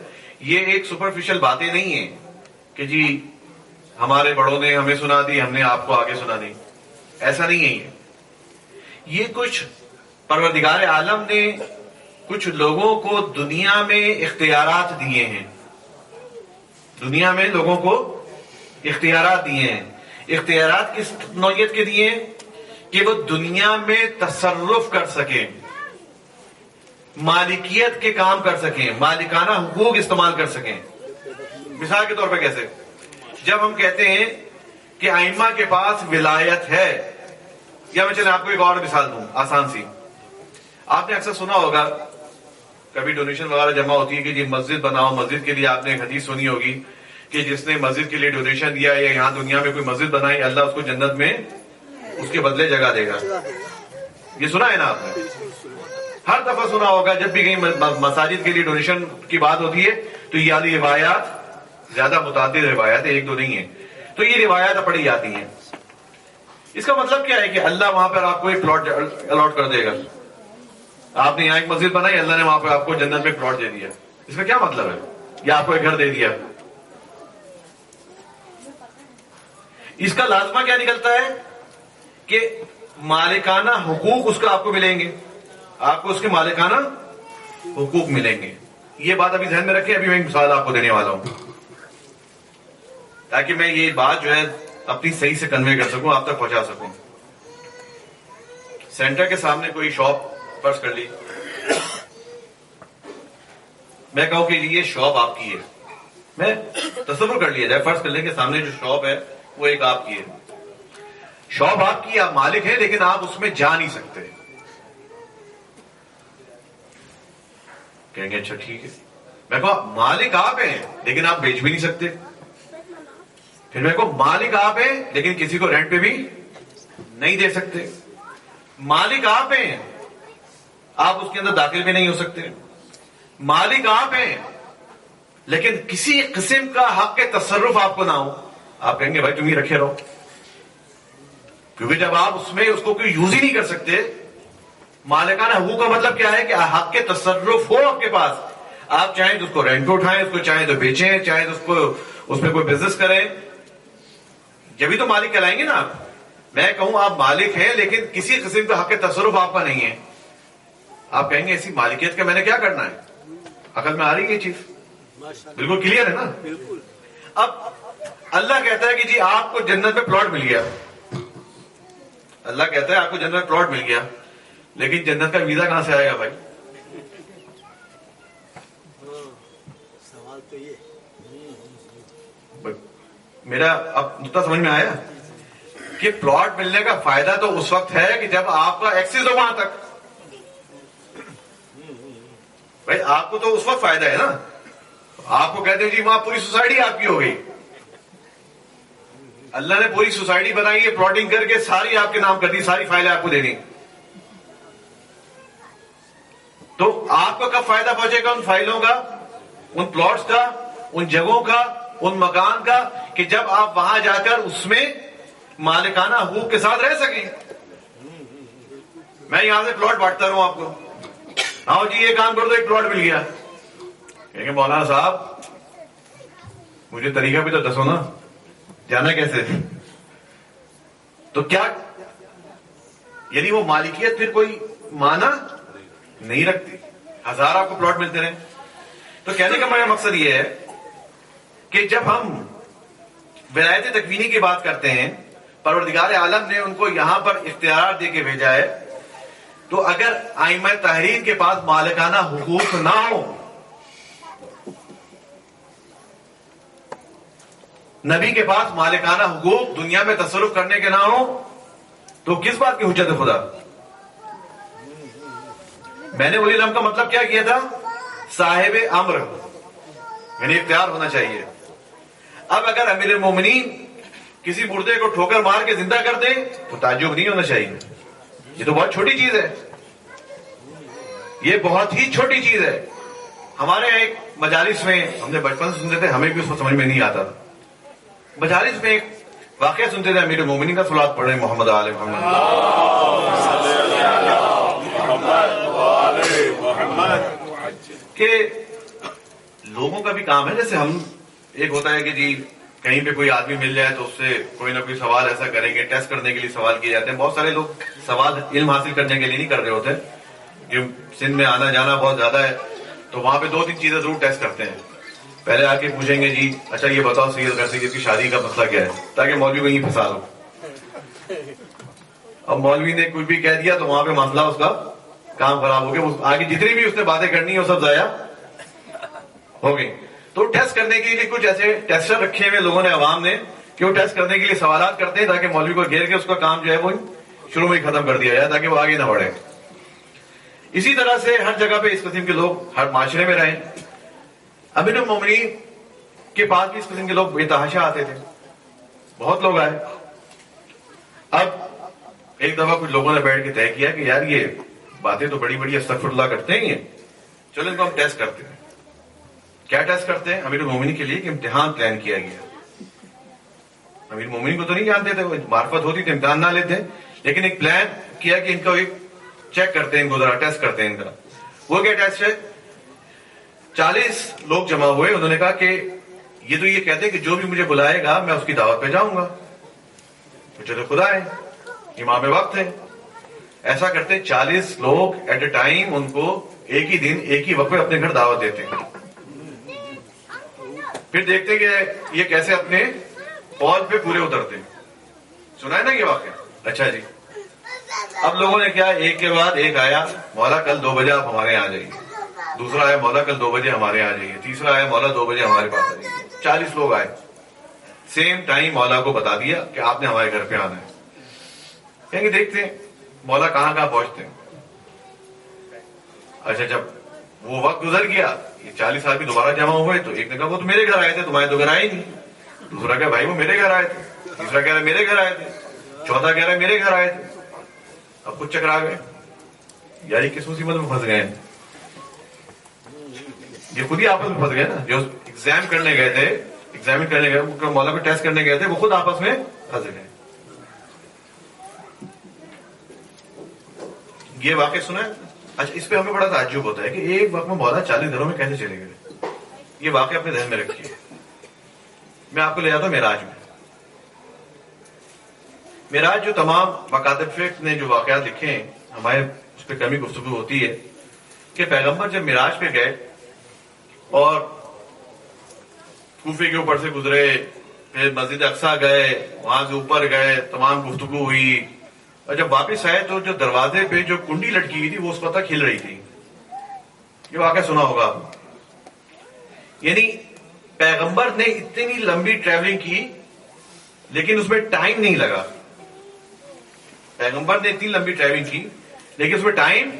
یہ ایک سپرفیشل باتیں نہیں ہیں کہ جی ہمارے بڑوں نے ہمیں سنا دی، ہم نے آپ کو آگے سنا دی. ایسا نہیں ہے. یہ کچھ پروردگار عالم نے کچھ لوگوں کو دنیا میں اختیارات دیے ہیں. دنیا میں لوگوں کو اختیارات دیے ہیں. اختیارات کس نوعیت کے دیے ہیں؟ کہ وہ دنیا میں تصرف کر سکیں، مالکیت کے کام کر سکیں، مالکانہ حقوق استعمال کر سکیں. مثال کے طور پہ کیسے؟ جب ہم کہتے ہیں کہ ائمہ کے پاس ولایت ہے، یا میں چلیں آپ کو ایک اور مثال دوں آسان سی. آپ نے اکثر سنا ہوگا کبھی ڈونیشن وغیرہ جمع ہوتی ہے کہ جی مسجد بناؤ. مسجد کے لیے آپ نے ایک حدیث سنی ہوگی کہ جس نے مسجد کے لیے ڈونیشن دیا یا یہاں دنیا میں کوئی مسجد بنائی، اللہ اس کو جنت میں اس کے بدلے جگہ دے گا. یہ سنا ہے نا آپ نے؟ ہر دفعہ سنا ہوگا جب بھی کہیں مساجد کے لیے ڈونیشن کی بات ہوتی ہے تو یہ والی روایات، زیادہ متعدد روایات ہیں، 1-2 نہیں ہیں، تو یہ روایات پڑھی جاتی ہیں. اس کا مطلب کیا ہے کہ اللہ وہاں پر آپ کو ایک پلاٹ الاٹ کر دے گا. آپ نے یہاں ایک مسجد بنائی، اللہ نے وہاں پہ آپ کو جنت میں ایک پلاٹ دے دیا. اس کا کیا مطلب ہے؟ یا آپ کو ایک گھر دے دیا. اس کا لازمہ کیا نکلتا ہے کہ مالکانہ حقوق اس کا آپ کو ملیں گے، آپ کو اس کے مالکانہ حقوق ملیں گے. یہ بات ابھی ذہن میں رکھیں. ابھی میں ایک مثال آپ کو دینے والا ہوں تاکہ میں یہ بات جو ہے اپنی صحیح سے کنوے کر سکوں، آپ تک پہنچا سکوں. سینٹر کے سامنے کوئی شاپ فرض کر لی، میں کہوں کہ یہ شاپ آپ کی ہے. میں تصور کر لیا جائے، فرض کر لیں کہ سامنے جو شاپ ہے وہ ایک آپ کی ہے. شاپ آپ کی، آپ مالک ہیں، لیکن آپ اس میں جا نہیں سکتے. کہیں گے اچھا ٹھیک ہے. میں کہوں مالک آپ ہیں لیکن آپ بیچ بھی نہیں سکتے. پھر میں کہوں مالک آپ ہیں لیکن کسی کو رینٹ پہ بھی نہیں دے سکتے. مالک آپ ہیں، آپ اس کے اندر داخل بھی نہیں ہو سکتے. مالک آپ ہیں لیکن کسی قسم کا حق کے تصرف آپ کو نہ ہو. آپ کہیں گے بھائی تم ہی رکھے رہو، کیونکہ جب آپ اس میں اس کو کوئی یوز ہی نہیں کر سکتے. مالکانہ حقوق کا مطلب کیا ہے کہ حق کے تصرف ہو آپ کے پاس. آپ چاہیں تو اس کو رینٹ پہ اٹھائیں، اس کو چاہیں تو بیچیں، چاہیں تو اس کو اس میں کوئی بزنس کریں، جبھی تو مالک کہلائیں گے نا آپ. میں کہوں آپ مالک ہیں لیکن کسی قسم کا حق تصرف آپ کا نہیں ہے، آپ کہیں گے ایسی مالکیت کا میں نے کیا کرنا ہے؟ عقل میں آ رہی ہے یہ چیز؟ بالکل کلیئر ہے نا. اب اللہ کہتا ہے کہ جی آپ کو جنت میں پلاٹ مل گیا، اللہ کہتا ہے آپ کو جنت میں پلاٹ مل گیا، لیکن جنت کا ویزا کہاں سے آئے گا بھائی؟ سوال تو یہ میرا اب نقطہ سمجھ میں آیا کہ پلاٹ ملنے کا فائدہ تو اس وقت ہے کہ جب آپ کا ایکسس ہو وہاں تک. بھائی آپ کو تو اس وقت فائدہ ہے نا. آپ کو کہتے ہیں جی وہاں پوری سوسائٹی آپ کی ہو گئی، اللہ نے پوری سوسائٹی بنائی ہے، پلاٹنگ کر کے ساری آپ کے نام کر دی، ساری فائلیں آپ کو دے دیں، تو آپ کو کب فائدہ پہنچے گا ان فائلوں کا، ان پلاٹس کا، ان جگہوں کا، ان مکان کا، کہ جب آپ وہاں جا کر اس میں مالکانہ حقوق کے ساتھ رہ سکیں. میں یہاں سے پلاٹ بانٹتا رہوں آپ کو، آؤ جی یہ کام کر دو، ایک پلاٹ مل گیا، کہیں گے مولانا صاحب مجھے طریقہ بھی تو دسو نا، جانا کیسے؟ تو کیا یعنی وہ مالکیت پھر کوئی معنی نہیں رکھتی؟ ہزار آپ کو پلاٹ ملتے رہے. تو کہنے کا میرا مقصد یہ ہے کہ جب ہم ولایت تکوینی کی بات کرتے ہیں، پروردگار عالم نے ان کو یہاں پر اختیارات دے کے بھیجا ہے، تو اگر ائمہ تحریر کے پاس مالکانہ حقوق نہ ہو، نبی کے پاس مالکانہ حقوق دنیا میں تصرف کرنے کے نہ ہو، تو کس بات کی حجت ہے خدا؟ میں نے ولی الامر کا مطلب کیا کیا تھا؟ صاحب امر، یعنی اختیار ہونا چاہیے. اب اگر امیر المومنین کسی مردے کو ٹھوکر مار کے زندہ کر دے تو تعجب نہیں ہونا چاہیے. یہ تو بہت چھوٹی چیز ہے، یہ بہت ہی چھوٹی چیز ہے. ہمارے ایک مجالس میں ہم نے بچپن سے سنتے تھے، ہمیں بھی اس کو سمجھ میں نہیں آتا تھا. مجالس میں ایک واقعہ سنتے تھے، امیر المومنین کا صلوات پڑھ رہے ہیں، محمد آل محمد، کہ لوگوں کا بھی کام ہے. جیسے ہم ایک ہوتا ہے کہ جی کہیں پہ کوئی آدمی مل جائے تو اس سے کوئی نہ کوئی سوال ایسا کریں گے، ٹیسٹ کرنے کے لیے سوال کیے جاتے ہیں. بہت سارے لوگ سوال علم حاصل کرنے کے لیے نہیں کر رہے ہوتے، کہ سندھ میں آنا جانا بہت زیادہ ہے تو وہاں پہ 2-3 چیزیں ضرور ٹیسٹ کرتے ہیں. پہلے آ کے پوچھیں گے جی اچھا یہ بتاؤ سید کی شادی کا مسئلہ کیا ہے، تاکہ مولوی کو یہیں پھنسا لو. اب مولوی نے کچھ بھی کہہ دیا تو وہاں پہ مسئلہ اس کا کام خراب ہو گیا، آگے جتنی بھی اس نے باتیں کرنی ہے وہ سب ضائع ہو گئی. تو ٹیسٹ کرنے کے لیے کچھ ایسے ٹیسٹر رکھے ہوئے لوگوں نے، عوام نے، کہ وہ ٹیسٹ کرنے کے لیے سوالات کرتے ہیں تاکہ مولوی کو گھیر کے اس کا کام جو ہے وہ شروع میں ہی ختم کر دیا جائے تاکہ وہ آگے نہ بڑھے. اسی طرح سے ہر جگہ پہ اس قسم کے لوگ ہر معاشرے میں رہیں. امیر المومنین کے پاس بھی اس قسم کے لوگ بے تحاشا آتے تھے، بہت لوگ آئے. اب ایک دفعہ کچھ لوگوں نے بیٹھ کے طے کیا کہ یار یہ باتیں تو بڑی بڑی استغفر اللہ کرتے ہیں، چلو ان کو ہم ٹیسٹ کرتے ہیں. کیا ٹیسٹ کرتے ہیں؟ امیر المومنین کے لیے ایک امتحان پلان کیا گیا. امیر المومنین کو تو نہیں جانتے تھے، وہ معرفت ہوتی تھی امتحان نہ لیتے، لیکن ایک پلان کیا کہ ان کو ایک چیک کرتے ہیں، ان کو ذرا ٹیسٹ کرتے ہیں ان کا. وہ کیا ٹیسٹ ہے؟ 40 لوگ جمع ہوئے، انہوں نے کہا کہ یہ تو یہ کہتے ہیں کہ جو بھی مجھے بلائے گا میں اس کی دعوت پہ جاؤں گا. مجھے تو خدا ہے، امام وقت ہے. ایسا کرتے 40 لوگ ایٹ اے ٹائم ان کو ایک ہی دن ایک ہی وقت پہ اپنے گھر دعوت دیتے ہیں. پھر دیکھتے کہ یہ کیسے اپنے قول پہ پورے اترتے. سنا ہے نا یہ واقعہ؟ اچھا جی. اب لوگوں نے کیا، ایک کے بعد ایک آیا، مولا کل 2 بجے آپ ہمارے یہاں آ جائیے. دوسرا آیا، مولا کل 2 بجے ہمارے یہاں آ جائیے. تیسرا آیا، مولا 2 بجے ہمارے پاس آ جائیے. 40 لوگ آئے، سیم ٹائم مولا کو بتا دیا کہ آپ نے ہمارے گھر پہ آنا ہے. کہیں گے دیکھتے ہیں مولا کہاں کہاں پہنچتے ہیں. اچھا جب وہ وقت گزر گیا، یہ 40 آدمی دوبارہ جمع ہوئے تو ایک نے کہا وہ تو میرے گھر آئے تھے، تمہارے تو گھر آئے نہیں. دوسرا کہا بھائی وہ میرے گھر آئے تھے. تیسرا کہہ رہا میرے گھر آئے تھے. چوتھا کہہ رہا میرے گھر آئے تھے. اب کچھ چکرا گئے، یار یہ کس مصیبت میں پھنس گئے ہیں؟ یہ خود ہی آپس میں پھنس گئے نا. جو ایگزام کرنے گئے تھے، ایگزامن کرنے گئے، مولا کو ٹیسٹ کرنے گئے تھے، وہ خود آپس میں پھنس گئے. یہ واقعہ سنا ہے؟ اچھا اس پہ ہمیں بڑا تعجب ہوتا ہے کہ ایک وقت میں مولا 40 دنوں میں کیسے چلے گئے. یہ واقعہ اپنے ذہن میں رکھیے. میں آپ کو لے جاتا ہوں معراج میں. معراج جو تمام مکاتب فقہ نے جو واقعات لکھے ہیں ہمارے اس پہ کمی گفتگو ہوتی ہے کہ پیغمبر جب معراج پہ گئے اور کوفے کے اوپر سے گزرے, پھر مسجد اقصیٰ گئے, وہاں سے اوپر گئے, تمام گفتگو ہوئی, اور جب واپس آئے تو جو دروازے پہ جو کنڈی لٹکی ہوئی تھی وہ اس وقت تک کھل رہی تھی. یہ واقعہ سنا ہوگا. یعنی پیغمبر نے اتنی لمبی ٹریولنگ کی لیکن اس میں ٹائم نہیں لگا. پیغمبر نے اتنی لمبی ٹریولنگ کی لیکن اس میں ٹائم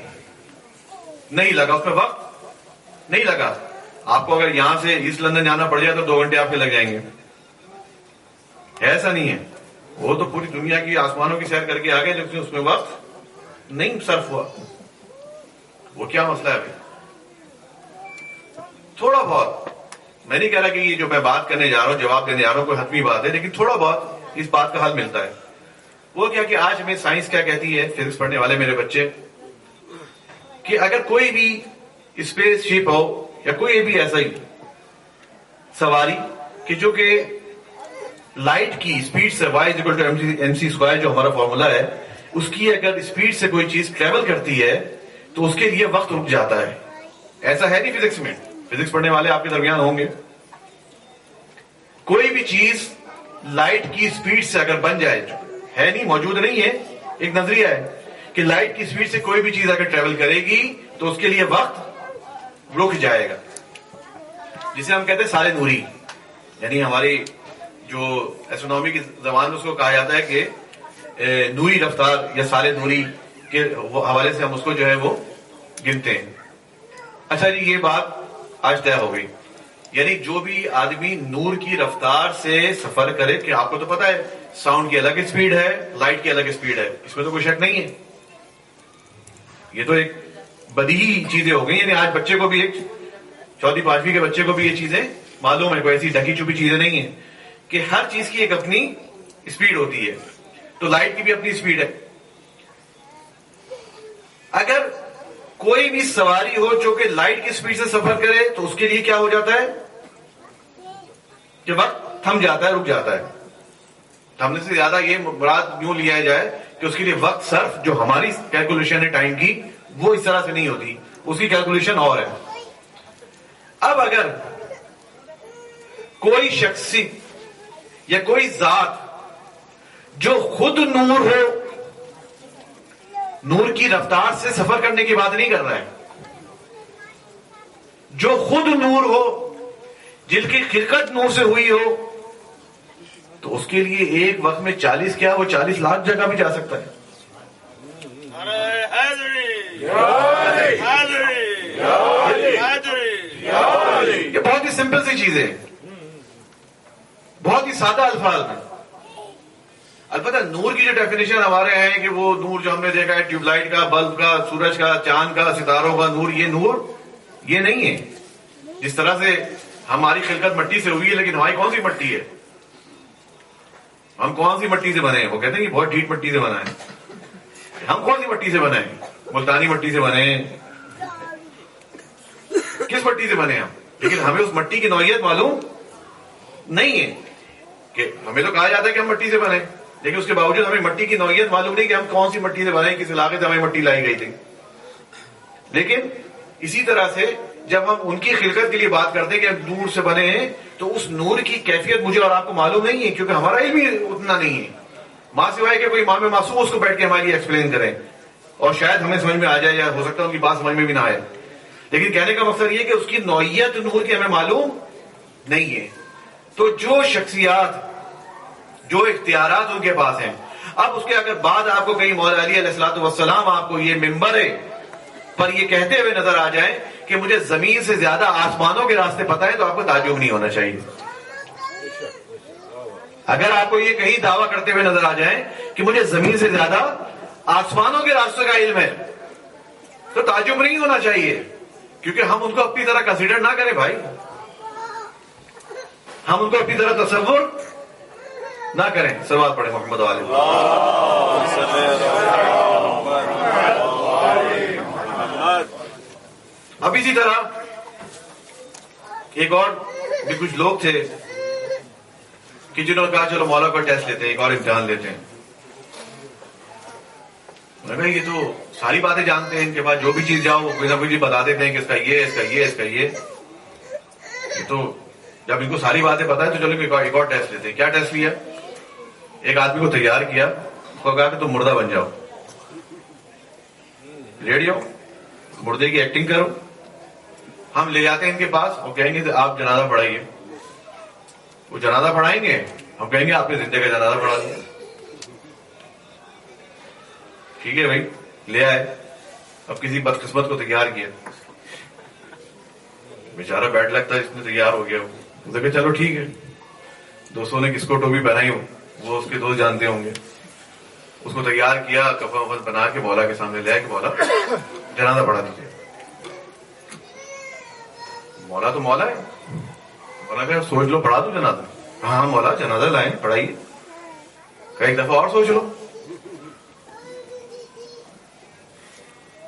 نہیں لگا, اس میں وقت نہیں لگا. آپ کو اگر یہاں سے ایسٹ لندن جانا پڑ جائے تو 2 گھنٹے آپ کے لگ جائیں گے. ایسا نہیں ہے, وہ تو پوری دنیا کی آسمانوں کی سیر کر کے آ گئے لیکن اس میں وقت نہیں صرف ہوا. وہ کیا مسئلہ ہے بھائی؟ تھوڑا بہت, میں نہیں کہہ رہا کہ یہ جو میں بات کرنے جا رہا ہوں, جواب دینے جا رہا ہوں, کوئی حتمی بات ہے, لیکن تھوڑا بہت اس بات کا حل ملتا ہے. وہ کیا کہ آج ہمیں سائنس کیا کہتی ہے, فزکس پڑھنے والے میرے بچے, کہ اگر کوئی بھی اسپیس شپ ہو یا کوئی بھی ایسا ہی سواری کہ جو کہ لائٹ کی اسپیڈ سے y=mc² جو ہمارا فارمولا ہے, اس کی اگر اسپیڈ سے کوئی چیز ٹریول کرتی ہے تو اس کے لیے وقت رک جاتا ہے. ایسا ہے نہیں فزکس میں, فزکس پڑھنے والے آپ کے درمیان ہوں گے. کوئی بھی چیز لائٹ کی اسپیڈ سے اگر بن جائے, ہے نہیں, موجود نہیں ہے, ایک نظریہ ہے کہ لائٹ کی اسپیڈ سے کوئی بھی چیز اگر ٹریول کرے گی تو اس کے لیے وقت رک جائے گا, جسے ہم کہتے ہیں سالے نوری. یعنی ہماری جو ایسٹرونومی کی زبان میں اس کو کہا جاتا ہے کہ نوری رفتار یا سالے نوری کے حوالے سے ہم اس کو جو ہے وہ گنتے ہیں. اچھا جی, یہ بات آج طے ہو گئی. یعنی جو بھی آدمی نور کی رفتار سے سفر کرے, کہ آپ کو تو پتا ہے ساؤنڈ کی الگ اسپیڈ ہے, لائٹ کی الگ اسپیڈ ہے, اس میں تو کوئی شک نہیں ہے. یہ تو ایک بدیہی چیزیں ہو گئی. یعنی آج بچے کو بھی, ایک 4ویں 5ویں کے بچے کو بھی یہ چیزیں معلوم ہے, کوئی ایسی ڈھکی چھپی چیزیں نہیں ہیں کہ ہر چیز کی ایک اپنی اسپیڈ ہوتی ہے. تو لائٹ کی بھی اپنی اسپیڈ ہے. اگر کوئی بھی سواری ہو جو کہ لائٹ کی اسپیڈ سے سفر کرے تو اس کے لیے کیا ہو جاتا ہے کہ وقت تھم جاتا ہے, رک جاتا ہے. تھمنے سے زیادہ یہ مراد یوں لیا جائے کہ اس کے لیے وقت صرف جو ہماری کیلکولیشن ہے ٹائم کی, وہ اس طرح سے نہیں ہوتی, اس کی کیلکولیشن اور ہے. اب اگر کوئی شخصی یا کوئی ذات جو خود نور ہو, نور کی رفتار سے سفر کرنے کی بات نہیں کر رہا ہے, جو خود نور ہو, جن کی خلقت نور سے ہوئی ہو, تو اس کے لیے ایک وقت میں 40 کیا, وہ 40 لاکھ جگہ بھی جا سکتا ہے. یہ بہت ہی سمپل سی چیز ہے, بہت ہی سادہ الفاظ میں. البتہ نور کی جو ڈیفینیشن ہمارے ہیں کہ وہ نور جو ہم نے دیکھا ہے ٹیوب لائٹ کا, بلب کا, سورج کا, چاند کا, ستاروں کا نور, یہ نور یہ نہیں ہے. جس طرح سے ہماری خلقت مٹی سے ہوئی ہے, لیکن ہماری کون سی مٹی ہے, ہم کون سی مٹی سے بنے ہیں؟ وہ کہتے ہیں کہ بہت ڈھیٹ مٹی سے بنا ہے. ہم کون سی مٹی سے بنے ہیں؟ ملتانی مٹی سے بنے ہیں, کس مٹی سے بنے ہم؟ لیکن ہمیں اس مٹی کی نوعیت معلوم نہیں ہے. کہ ہمیں تو کہا جاتا ہے کہ ہم مٹی سے بنے, لیکن اس کے باوجود ہمیں مٹی کی نوعیت معلوم نہیں کہ ہم کون سی مٹی سے بنے, کس علاقے سے ہمیں مٹی لائی گئی تھی. لیکن اسی طرح سے جب ہم ان کی خلقت کے لیے بات کرتے ہیں کہ ہم نور سے بنے ہیں, تو اس نور کی کیفیت مجھے اور آپ کو معلوم نہیں ہے, کیونکہ ہمارا علم ہی اتنا نہیں ہے. ماں سوائے کہ کوئی امام معصوم اس کو بیٹھ کے ہمارے لیے ایکسپلین کریں, اور شاید ہمیں سمجھ میں آ جائے, یا ہو سکتا ہے ان کی بات سمجھ میں بھی نہ آئے. لیکن کہنے کا مقصد یہ کہ اس کی نوعیت نور کی ہمیں معلوم نہیں ہے. تو جو شخصیات, جو اختیارات ان کے پاس ہیں, اب اس کے اگر بعد آپ کو کہیں مولا علی علیہ الصلوۃ والسلام آپ کو یہ ممبر پر یہ کہتے ہوئے نظر آ جائیں کہ مجھے زمین سے زیادہ آسمانوں کے راستے پتہ ہے, تو آپ کو تعجب نہیں ہونا چاہیے. اگر آپ کو یہ کہیں دعویٰ کرتے ہوئے نظر آ جائیں کہ مجھے زمین سے زیادہ آسمانوں کے راستوں کا علم ہے, تو تعجب نہیں ہونا چاہیے, کیونکہ ہم ان کو اپنی طرح کنسیڈر نہ کریں بھائی, ہم ان کو اپنی طرح تصور نہ کریں. سلوات پڑھیں محمد علیہ. اب اسی طرح ایک اور بھی کچھ لوگ تھے کہ جنہوں نے کہا چلو مولا کا ٹیسٹ لیتے ہیں، ایک اور امتحان لیتے ہیں. یہ تو ساری باتیں جانتے ہیں، ان کے بعد جو بھی چیز جاؤ وہ کوئی نہ کوئی بتا دیتے ہیں کہ اس کا یہ، اس کا یہ، اس کا یہ. تو جب ان کو ساری باتیں پتا ہے تو چلو ایک اور ٹیسٹ لیتے ہیں. کیا ٹیسٹ لیا؟ ایک آدمی کو تیار کیا، اس کو کہا کہ تم مردہ بن جاؤ، ریڈی ہو، مردے کی ایکٹنگ کرو. ہم لے جاتے ہیں ان کے پاس، وہ کہیں گے آپ جنازہ پڑھائیے. وہ جنازہ پڑھائیں گے، ہم کہیں گے آپ نے زندے کا جنازہ پڑھا دیا. ٹھیک ہے بھائی، لے آئے. اب کسی بدقسمت کو تیار کیا، بیچارہ بیٹھ لگتا ہے، اس میں تیار ہو گیا. وہ کہ چلو ٹھیک ہے، دوستوں نے کس کو ٹوپی پہنائی ہو، وہ اس کے دوست جانتے ہوں گے. اس کو تیار کیا، کفن وفن بنا کے مولا کے سامنے لے آئے کہ مولا جنازہ پڑھا دیجیے. مولا تو مولا ہے، مولا کہ سوچ لو پڑھا دو جنازہ. ہاں مولا جنازہ لائیں پڑھائیے. ایک دفعہ اور سوچ لو،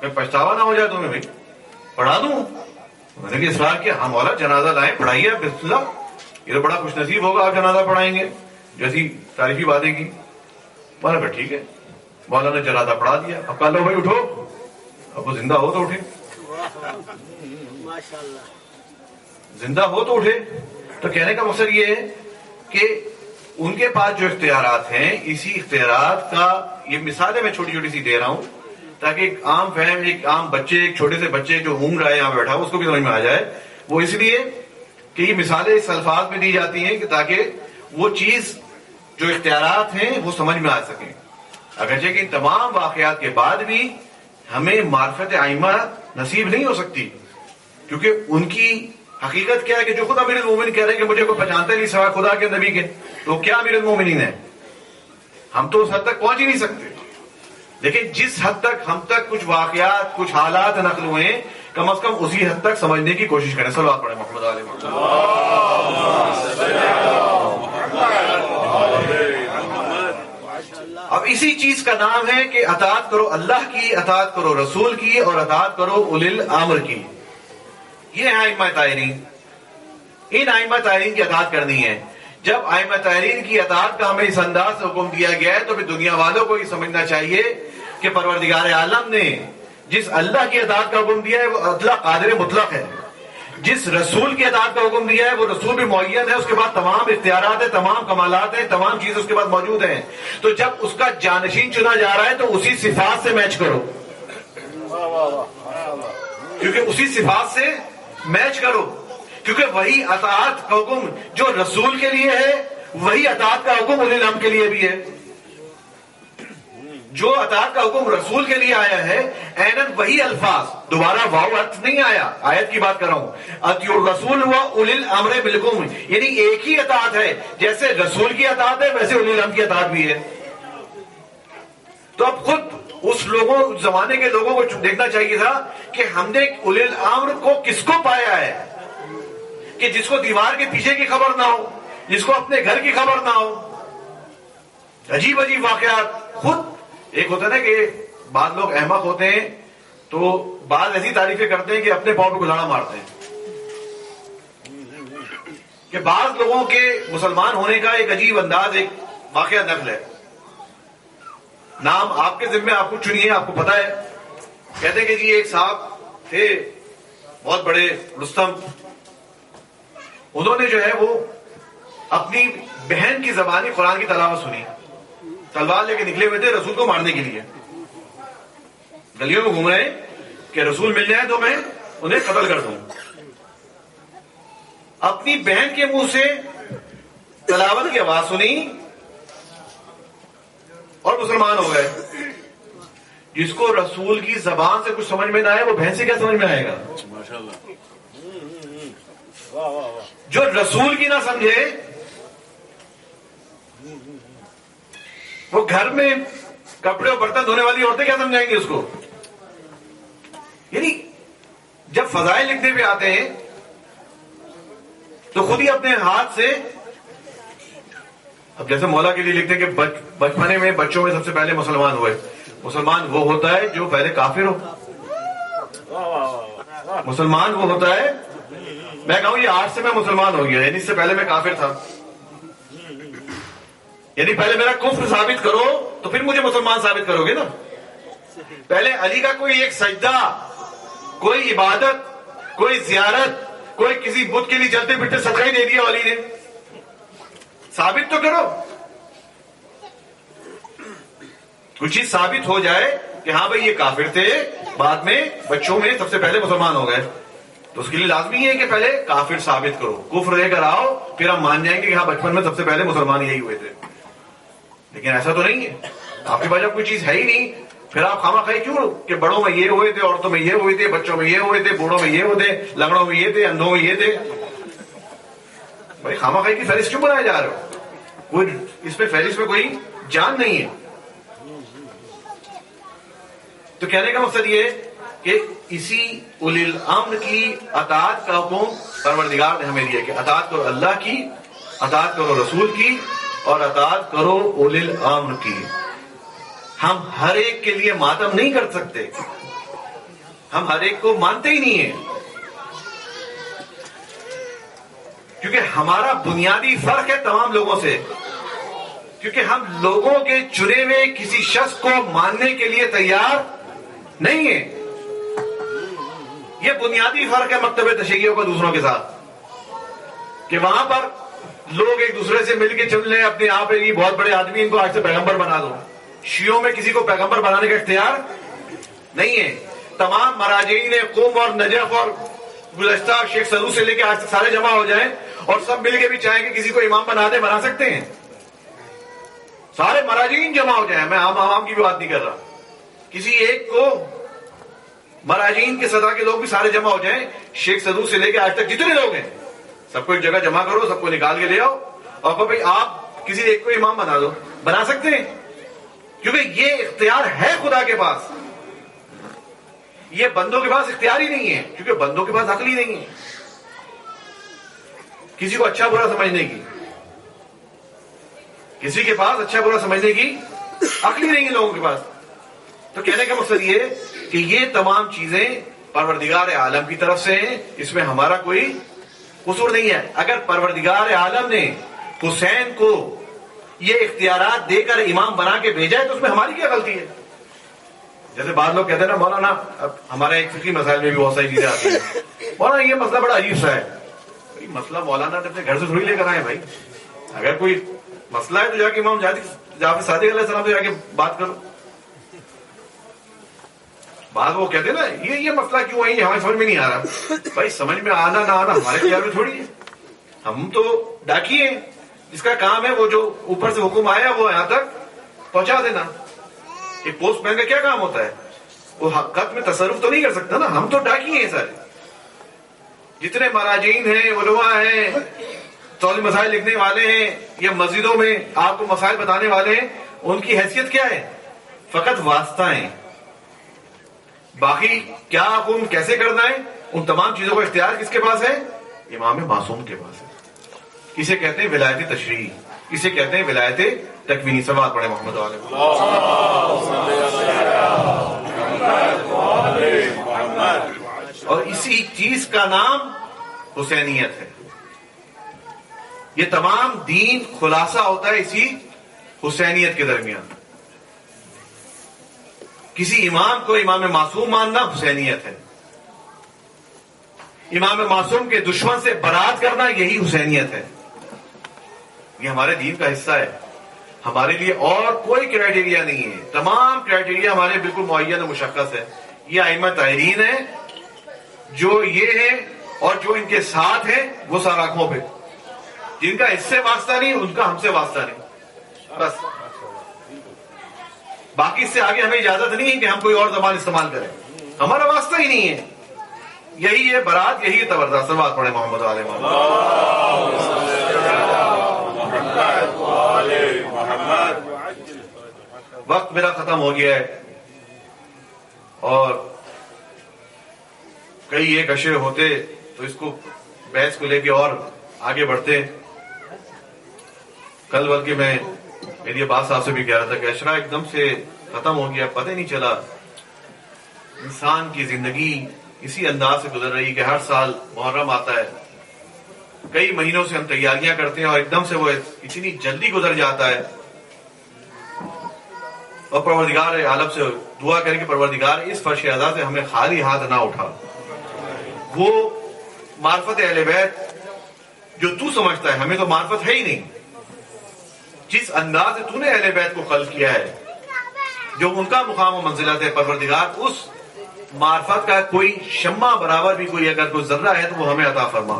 میں پچھتاوا نہ ہو جائے تمہیں، بھائی پڑھا دوں. میں نے اصرار کیا، ہاں مولا جنازہ لائیں پڑھائیے بسم اللہ، یہ تو بڑا خوش نصیب ہوگا آپ جنازہ پڑھائیں گے، جیسی تعریفی باتیں کی. مولا کہ ٹھیک ہے. مولا نے جنازہ پڑھا دیا. اب کہا لو بھائی اٹھو، اب وہ زندہ ہو تو اٹھے، زندہ ہو تو اٹھے. تو کہنے کا مقصد یہ ہے کہ ان کے پاس جو اختیارات ہیں، اسی اختیارات کا یہ مثالیں میں چھوٹی چھوٹی سی دے رہا ہوں تاکہ ایک عام فہم، ایک عام بچے، ایک چھوٹے سے بچے جو اونگ رہا ہے یہاں بیٹھا اس کو بھی سمجھ میں آ جائے. وہ اس لیے کہ یہ مثالیں اس الفاظ میں دی جاتی ہیں کہ تاکہ وہ چیز جو اختیارات ہیں وہ سمجھ میں آ سکیں. اگرچہ کہ ان تمام واقعات کے بعد بھی ہمیں معرفت ائمہ نصیب نہیں ہو سکتی، کیونکہ ان کی حقیقت کیا ہے کہ جو خود امیر المومنین کہہ رہے ہیں کہ مجھے کوئی پہچانتا نہیں سوائے خدا کے نبی کے، تو کیا امیر المومنین ہے؟ ہم تو اس حد تک پہنچ ہی نہیں سکتے. لیکن جس حد تک ہم تک کچھ واقعات، کچھ حالات نقل ہوئے ہیں، کم از کم اسی حد تک سمجھنے کی کوشش کریں. صلوات پڑھیں محمد علیہ محمد. اب اسی چیز کا نام ہے کہ اطاعت کرو اللہ کی، اطاعت کرو رسول کی، اور اطاعت کرو اولی الامر کی. یہ ہے ائمہ طاہرین. ان ائمہ طاہرین کی اطاعت کرنی ہے. جب ائمہ طاہرین کی اطاعت کا ہمیں اس انداز سے حکم دیا گیا ہے تو پھر دنیا والوں کو یہ سمجھنا چاہیے کہ پروردگار عالم نے جس اللہ کی اطاعت کا حکم دیا ہے وہ اللہ قادر مطلق ہے. جس رسول کی اطاعت کا حکم دیا ہے وہ رسول بھی معین ہے، اس کے بعد تمام اختیارات ہیں، تمام کمالات ہیں، تمام چیزیں اس کے بعد موجود ہیں. تو جب اس کا جانشین چنا جا رہا ہے تو اسی صفات سے میچ کرو، کیونکہ اسی صفات سے میچ کرو، کیونکہ وہی اطاعت کا حکم جو رسول کے لیے ہے وہی اطاعت کا حکم اولی الامر کے لیے بھی ہے. جو اطاعت کا حکم رسول کے لیے آیا ہے عیناً وہی الفاظ، دوبارہ واو ارتھ نہیں آیا، آیت کی بات کر رہا ہوں. اطیعوا الرسول و اولی الامر منکم، یعنی ایک ہی اطاعت ہے، جیسے رسول کی اطاعت ہے ویسے اولی الامر کی اطاعت بھی ہے. تو اب خود اس زمانے کے لوگوں کو دیکھنا چاہیے تھا کہ ہم نے اولی الامر کو کس کو پایا ہے کہ جس کو دیوار کے پیچھے کی خبر نہ ہو، جس کو اپنے گھر کی خبر نہ ہو. عجیب عجیب واقعات. خود ایک ہوتا ہے نا کہ بعض لوگ احمق ہوتے ہیں تو بعض ایسی تعریفیں کرتے ہیں کہ اپنے پاؤں پہ گلاڑا مارتے ہیں. کہ بعض لوگوں کے مسلمان ہونے کا ایک عجیب انداز، ایک واقعہ نقل ہے. نام آپ کے ذمہ، آپ کو چنیے، آپ کو پتا ہے. کہتے ہیں کہ جی ایک صاحب تھے بہت بڑے، رستم. انہوں نے جو ہے وہ اپنی بہن کی زبانی قرآن کی تلاوت سنی، تلوار لے کے نکلے ہوئے تھے رسول کو مارنے کے لیے. گلیوں میں گھوم رہے ہیں کہ رسول مل جائے تو میں انہیں قتل کر دوں. اپنی بہن کے منہ سے تلاوت کی آواز سنی اور مسلمان ہو گئے. جس کو رسول کی زبان سے کچھ سمجھ میں نہ آئے وہ بہن سے کیا سمجھ میں آئے گا؟ جو رسول کی نہ سمجھے وہ گھر میں کپڑے اور برتن دھونے والی عورتیں کیا سمجھائیں گے اس کو؟ یعنی جب فضائل لکھنے پہ آتے ہیں تو خود ہی اپنے ہاتھ سے، اب جیسے مولا کے لیے لکھتے ہیں کہ بچپنے میں بچوں میں سب سے پہلے مسلمان ہوئے. مسلمان وہ ہوتا ہے جو پہلے کافر ہو. مسلمان وہ ہوتا ہے، میں کہوں یہ آج سے میں مسلمان ہو گیا، یعنی اس سے پہلے میں کافر تھا، یعنی پہلے میرا کفر ثابت کرو تو پھر مجھے مسلمان ثابت کرو گے نا. پہلے علی کا کوئی ایک سجدہ، کوئی عبادت، کوئی زیارت، کوئی کسی بت کے لیے چلتے پھرتے صدقہ ہی دے دیا علی نے، ثابت تو کرو. کچھ چیز ثابت ہو جائے کہ ہاں بھائی یہ کافر تھے، بعد میں بچوں میں سب سے پہلے مسلمان ہو گئے، تو اس کے لیے لازمی ہے کہ پہلے کافر ثابت کرو، کفر لے کر آؤ، پھر ہم مان جائیں گے کہ ہاں بچپن میں سب سے پہلے مسلمان یہی ہوئے تھے. لیکن ایسا تو نہیں ہے، آپ کے پاس جب کوئی چیز ہے ہی نہیں، پھر آپ خواہ مخواہ کیوں کہ بڑوں میں یہ ہوئے تھے، عورتوں میں یہ ہوئے تھے، بچوں میں یہ ہوئے تھے، بوڑھوں میں یہ ہوئے تھے، لنگڑوں میں یہ تھے، اندھوں میں یہ تھے. بھائی خواہ مخواہ کی فہرست کیوں بنائے جا رہے ہو؟ کوئی اس میں فہرست میں کوئی جان نہیں ہے. تو کہنے کا مقصد یہ کہ اسی اولی الامر کی اطاعت کا حکم پروردگار نے ہمیں دیا کہ اطاعت کرو اللہ کی، اطاعت کرو رسول کی، اور اطاعت کرو اولی الامر کی. ہم ہر ایک کے لیے ماتم نہیں کر سکتے، ہم ہر ایک کو مانتے ہی نہیں ہیں، کیونکہ ہمارا بنیادی فرق ہے تمام لوگوں سے، کیونکہ ہم لوگوں کے چنے ہوئے کسی شخص کو ماننے کے لیے تیار نہیں ہے. یہ بنیادی فرق ہے مکتب تشیعوں کا دوسروں کے ساتھ، کہ وہاں پر لوگ ایک دوسرے سے مل کے چن لیں اپنے آپ یہ بہت بڑے آدمی، ان کو آج سے پیغمبر بنا دو. شیعوں میں کسی کو پیغمبر بنانے کا اختیار نہیں ہے. تمام مراجعین قم اور نجف اور گزشتہ شیخ سرو سے لے کے آج تک سارے جمع ہو جائیں اور سب مل کے بھی چاہیں کہ کسی کو امام بنا دے، بنا سکتے ہیں. سارے مراجعین جمع ہو جائیں، میں عام کی بھی بات نہیں کر رہا، کسی ایک کو مراجعین کے سطح کے لوگ بھی سارے جمع ہو جائیں، شیخ سدو سے لے کے آج تک جتنے لوگ ہیں سب کو ایک جگہ جمع کرو، سب کو نکال کے لے آؤ اور کہو بھائی آپ کسی ایک کو امام بنا دو، بنا سکتے ہیں. کیونکہ یہ اختیار ہے خدا کے پاس، یہ بندوں کے پاس اختیار ہی نہیں ہے، کیونکہ بندوں کے پاس عقل ہی نہیں ہے کسی کو اچھا برا سمجھنے کی، کسی کے پاس اچھا برا سمجھنے کی عقل ہی نہیں ہے لوگوں کے پاس. تو کہنے کا مقصد یہ کہ یہ تمام چیزیں پروردگار عالم کی طرف سے ہیں، اس میں ہمارا کوئی قصور نہیں ہے. اگر پروردگار عالم نے حسین کو یہ اختیارات دے کر امام بنا کے بھیجا ہے تو اس میں ہماری کیا غلطی ہے؟ جیسے بعض لوگ کہتے ہیں نا مولانا، اب ہمارے ایک فقہی مسائل میں بھی بہت ساری چیزیں آتی ہیں، مولانا یہ مسئلہ بڑا عجیب سا ہے. مسئلہ مولانا اپنے گھر سے تھوڑی لے کر آئے بھائی، اگر کوئی مسئلہ ہے تو جا کے امام جعفر صادق علیہ السلام سے جا کے بات کرو. بعض وہ کہتے ہیں نا یہ مسئلہ کیوں ہے، یہ ہمیں سمجھ میں نہیں آ رہا. بھائی سمجھ میں آنا نہ آنا ہمارے خیال میں تھوڑی ہے، ہم تو ڈاکی ہیں جس کا کام ہے وہ جو اوپر سے حکم آیا وہ یہاں تک پہنچا دینا. ایک پوسٹ مین کا کیا کام ہوتا ہے؟ وہ خط میں تصرف تو نہیں کر سکتا نا، ہم تو ڈاکی ہیں سارے. جتنے مراجعین ہیں، علماء ہیں، طول مسائل لکھنے والے ہیں، یا مسجدوں میں آپ کو مسائل بتانے والے ہیں، ان کی حیثیت کیا ہے؟ فقط واسطہ ہیں. باقی کیا حکم کیسے کرنا ہے ان تمام چیزوں کا اختیار کس کے پاس ہے؟ امام معصوم کے پاس ہے. اسے کہتے ہیں ولایت تشریعی، اسے کہتے ہیں ولایت تکوینی. سوال پڑھے محمد علیہ. اور اسی چیز کا نام حسینیت ہے. یہ تمام دین خلاصہ ہوتا ہے اسی حسینیت کے درمیان. کسی امام کو امام معصوم ماننا حسینیت ہے، امام معصوم کے دشمن سے برات کرنا یہی حسینیت ہے. یہ ہمارے دین کا حصہ ہے، ہمارے لیے اور کوئی کرائٹیریا نہیں ہے. تمام کرائٹیریا ہمارے بالکل معین و مشخص ہے. یہ ائمہ طاہرین ہیں، جو یہ ہیں اور جو ان کے ساتھ ہیں وہ سلاخوں پہ، جن کا اس سے واسطہ نہیں ان کا ہم سے واسطہ نہیں، بس. باقی اس سے آگے ہمیں اجازت نہیں ہے کہ ہم کوئی اور زبان استعمال کریں، ہمارا واسطہ ہی نہیں ہے. یہی ہے برات، یہی ہے تبرزہ. سلوات پڑھے محمد علیہ محمد. وقت میرا ختم ہو گیا ہے اور کئی ایک اشرے ہوتے تو اس کو بحث کو لے کے اور آگے بڑھتے. کل بلکہ میں میری عباس صاحب سے بھی کہہ رہا تھا کہ اشرا ایک دم سے ختم ہو گیا، پتہ نہیں چلا. انسان کی زندگی اسی انداز سے گزر رہی کہ ہر سال محرم آتا ہے، کئی مہینوں سے ہم تیاریاں کرتے ہیں اور ایک دم سے وہ اتنی جلدی گزر جاتا ہے، اور پروردگار عالم سے دعا کریں کہ پروردگار اس فرش اعضا سے ہمیں خالی ہاتھ نہ اٹھا. وہ معرفت اہل بیت جو تو سمجھتا ہے، ہمیں تو معرفت ہے ہی نہیں. جس انداز سے تو نے اہل بیت کو خلق کیا ہے، جو ان کا مقام و منزلت ہے، پروردگار اس معرفت کا کوئی شمع برابر بھی کوئی اگر کوئی ذرہ ہے تو وہ ہمیں عطا فرما.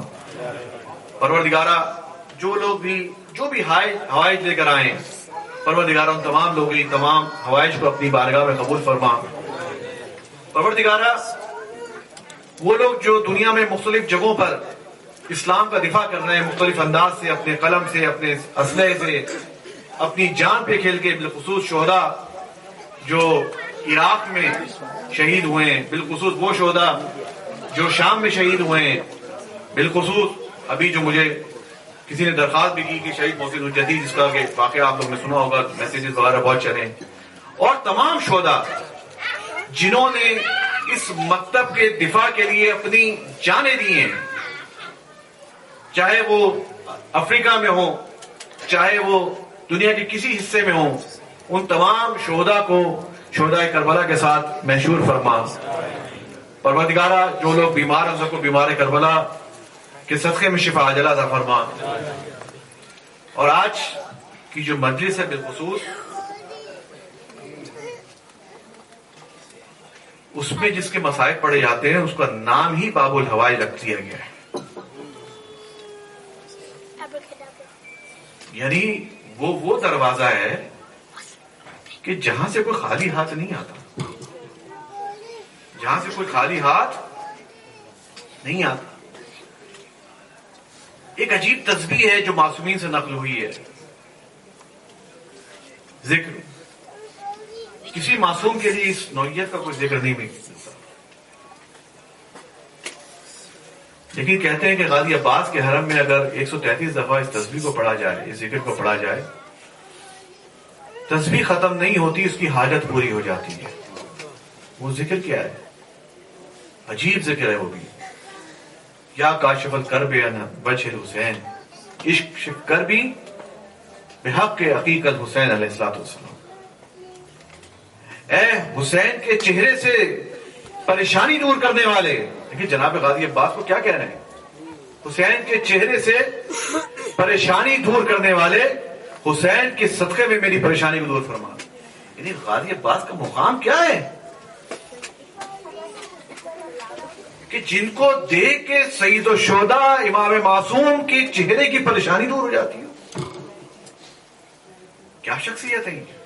پروردگارہ جو لوگ بھی جو بھی حوائج لے کر آئیں، پروردگارہ ان تمام لوگوں کی تمام حوائج کو اپنی بارگاہ میں قبول فرما. پروردگارہ وہ لوگ جو دنیا میں مختلف جگہوں پر اسلام کا دفاع کر رہے ہیں، مختلف انداز سے، اپنے قلم سے، اپنے اسلحے سے، اپنی جان پہ کھیل کے، بالخصوص شہداء جو عراق میں شہید ہوئے ہیں، بالخصوص وہ شہداء جو شام میں شہید ہوئے ہیں، بالخصوص ابھی جو مجھے کسی نے درخواست بھی کی کہ شہید محسن الجدی، جس کا کہ واقعہ آپ لوگ نے سنا ہوگا، میسیجز وغیرہ بہت چلے، اور تمام شہداء جنہوں نے اس مکتب کے دفاع کے لیے اپنی جانیں دی ہیں، چاہے وہ افریقہ میں ہوں، چاہے وہ دنیا کے کسی حصے میں ہوں، ان تمام شہداء کو شہداء کربلا کے ساتھ محشور فرما. پروردگارہ جو لوگ بیمار ہیں، سب کو بیمار کربلا کے صدقے میں شفا عاجلہ عطا فرما. اور آج کی جو مجلس ہے، بالخصوص اس میں جس کے مسائل پڑھے جاتے ہیں، اس کا نام ہی باب الحوائج رکھ دیا گیا ہے. یعنی وہ دروازہ ہے کہ جہاں سے کوئی خالی ہاتھ نہیں آتا، جہاں سے کوئی خالی ہاتھ نہیں آتا. ایک عجیب تسبیح ہے جو معصومین سے نقل ہوئی ہے. ذکر کسی معصوم کے لیے اس نوعیت کا کوئی ذکر نہیں ملتا، لیکن کہتے ہیں کہ غازی عباس کے حرم میں اگر 133 دفعہ اس تسبیح کو پڑھا جائے، اس ذکر کو پڑھا جائے، تسبیح ختم نہیں ہوتی، اس کی حاجت پوری ہو جاتی ہے. وہ ذکر کیا ہے؟ عجیب ذکر ہے وہ بھی. یا کاشف الکرب عن وجہ الحسین، عشق شف کر بھی بحق عقیق الحسین علیہ الصلوۃ والسلام. اے حسین کے چہرے سے پریشانی دور کرنے والے. دیکھیں جناب غازی عباس کو کیا کہہ رہے ہیں؟ حسین کے چہرے سے پریشانی دور کرنے والے، حسین کے صدقے میں میری پریشانی کو دور فرما. یعنی غازی عباس کا مقام کیا ہے کہ جن کو دیکھ کے سید الشہداء امام معصوم کے چہرے کی پریشانی دور ہو جاتی ہے. کیا شخصیت ہے یہ؟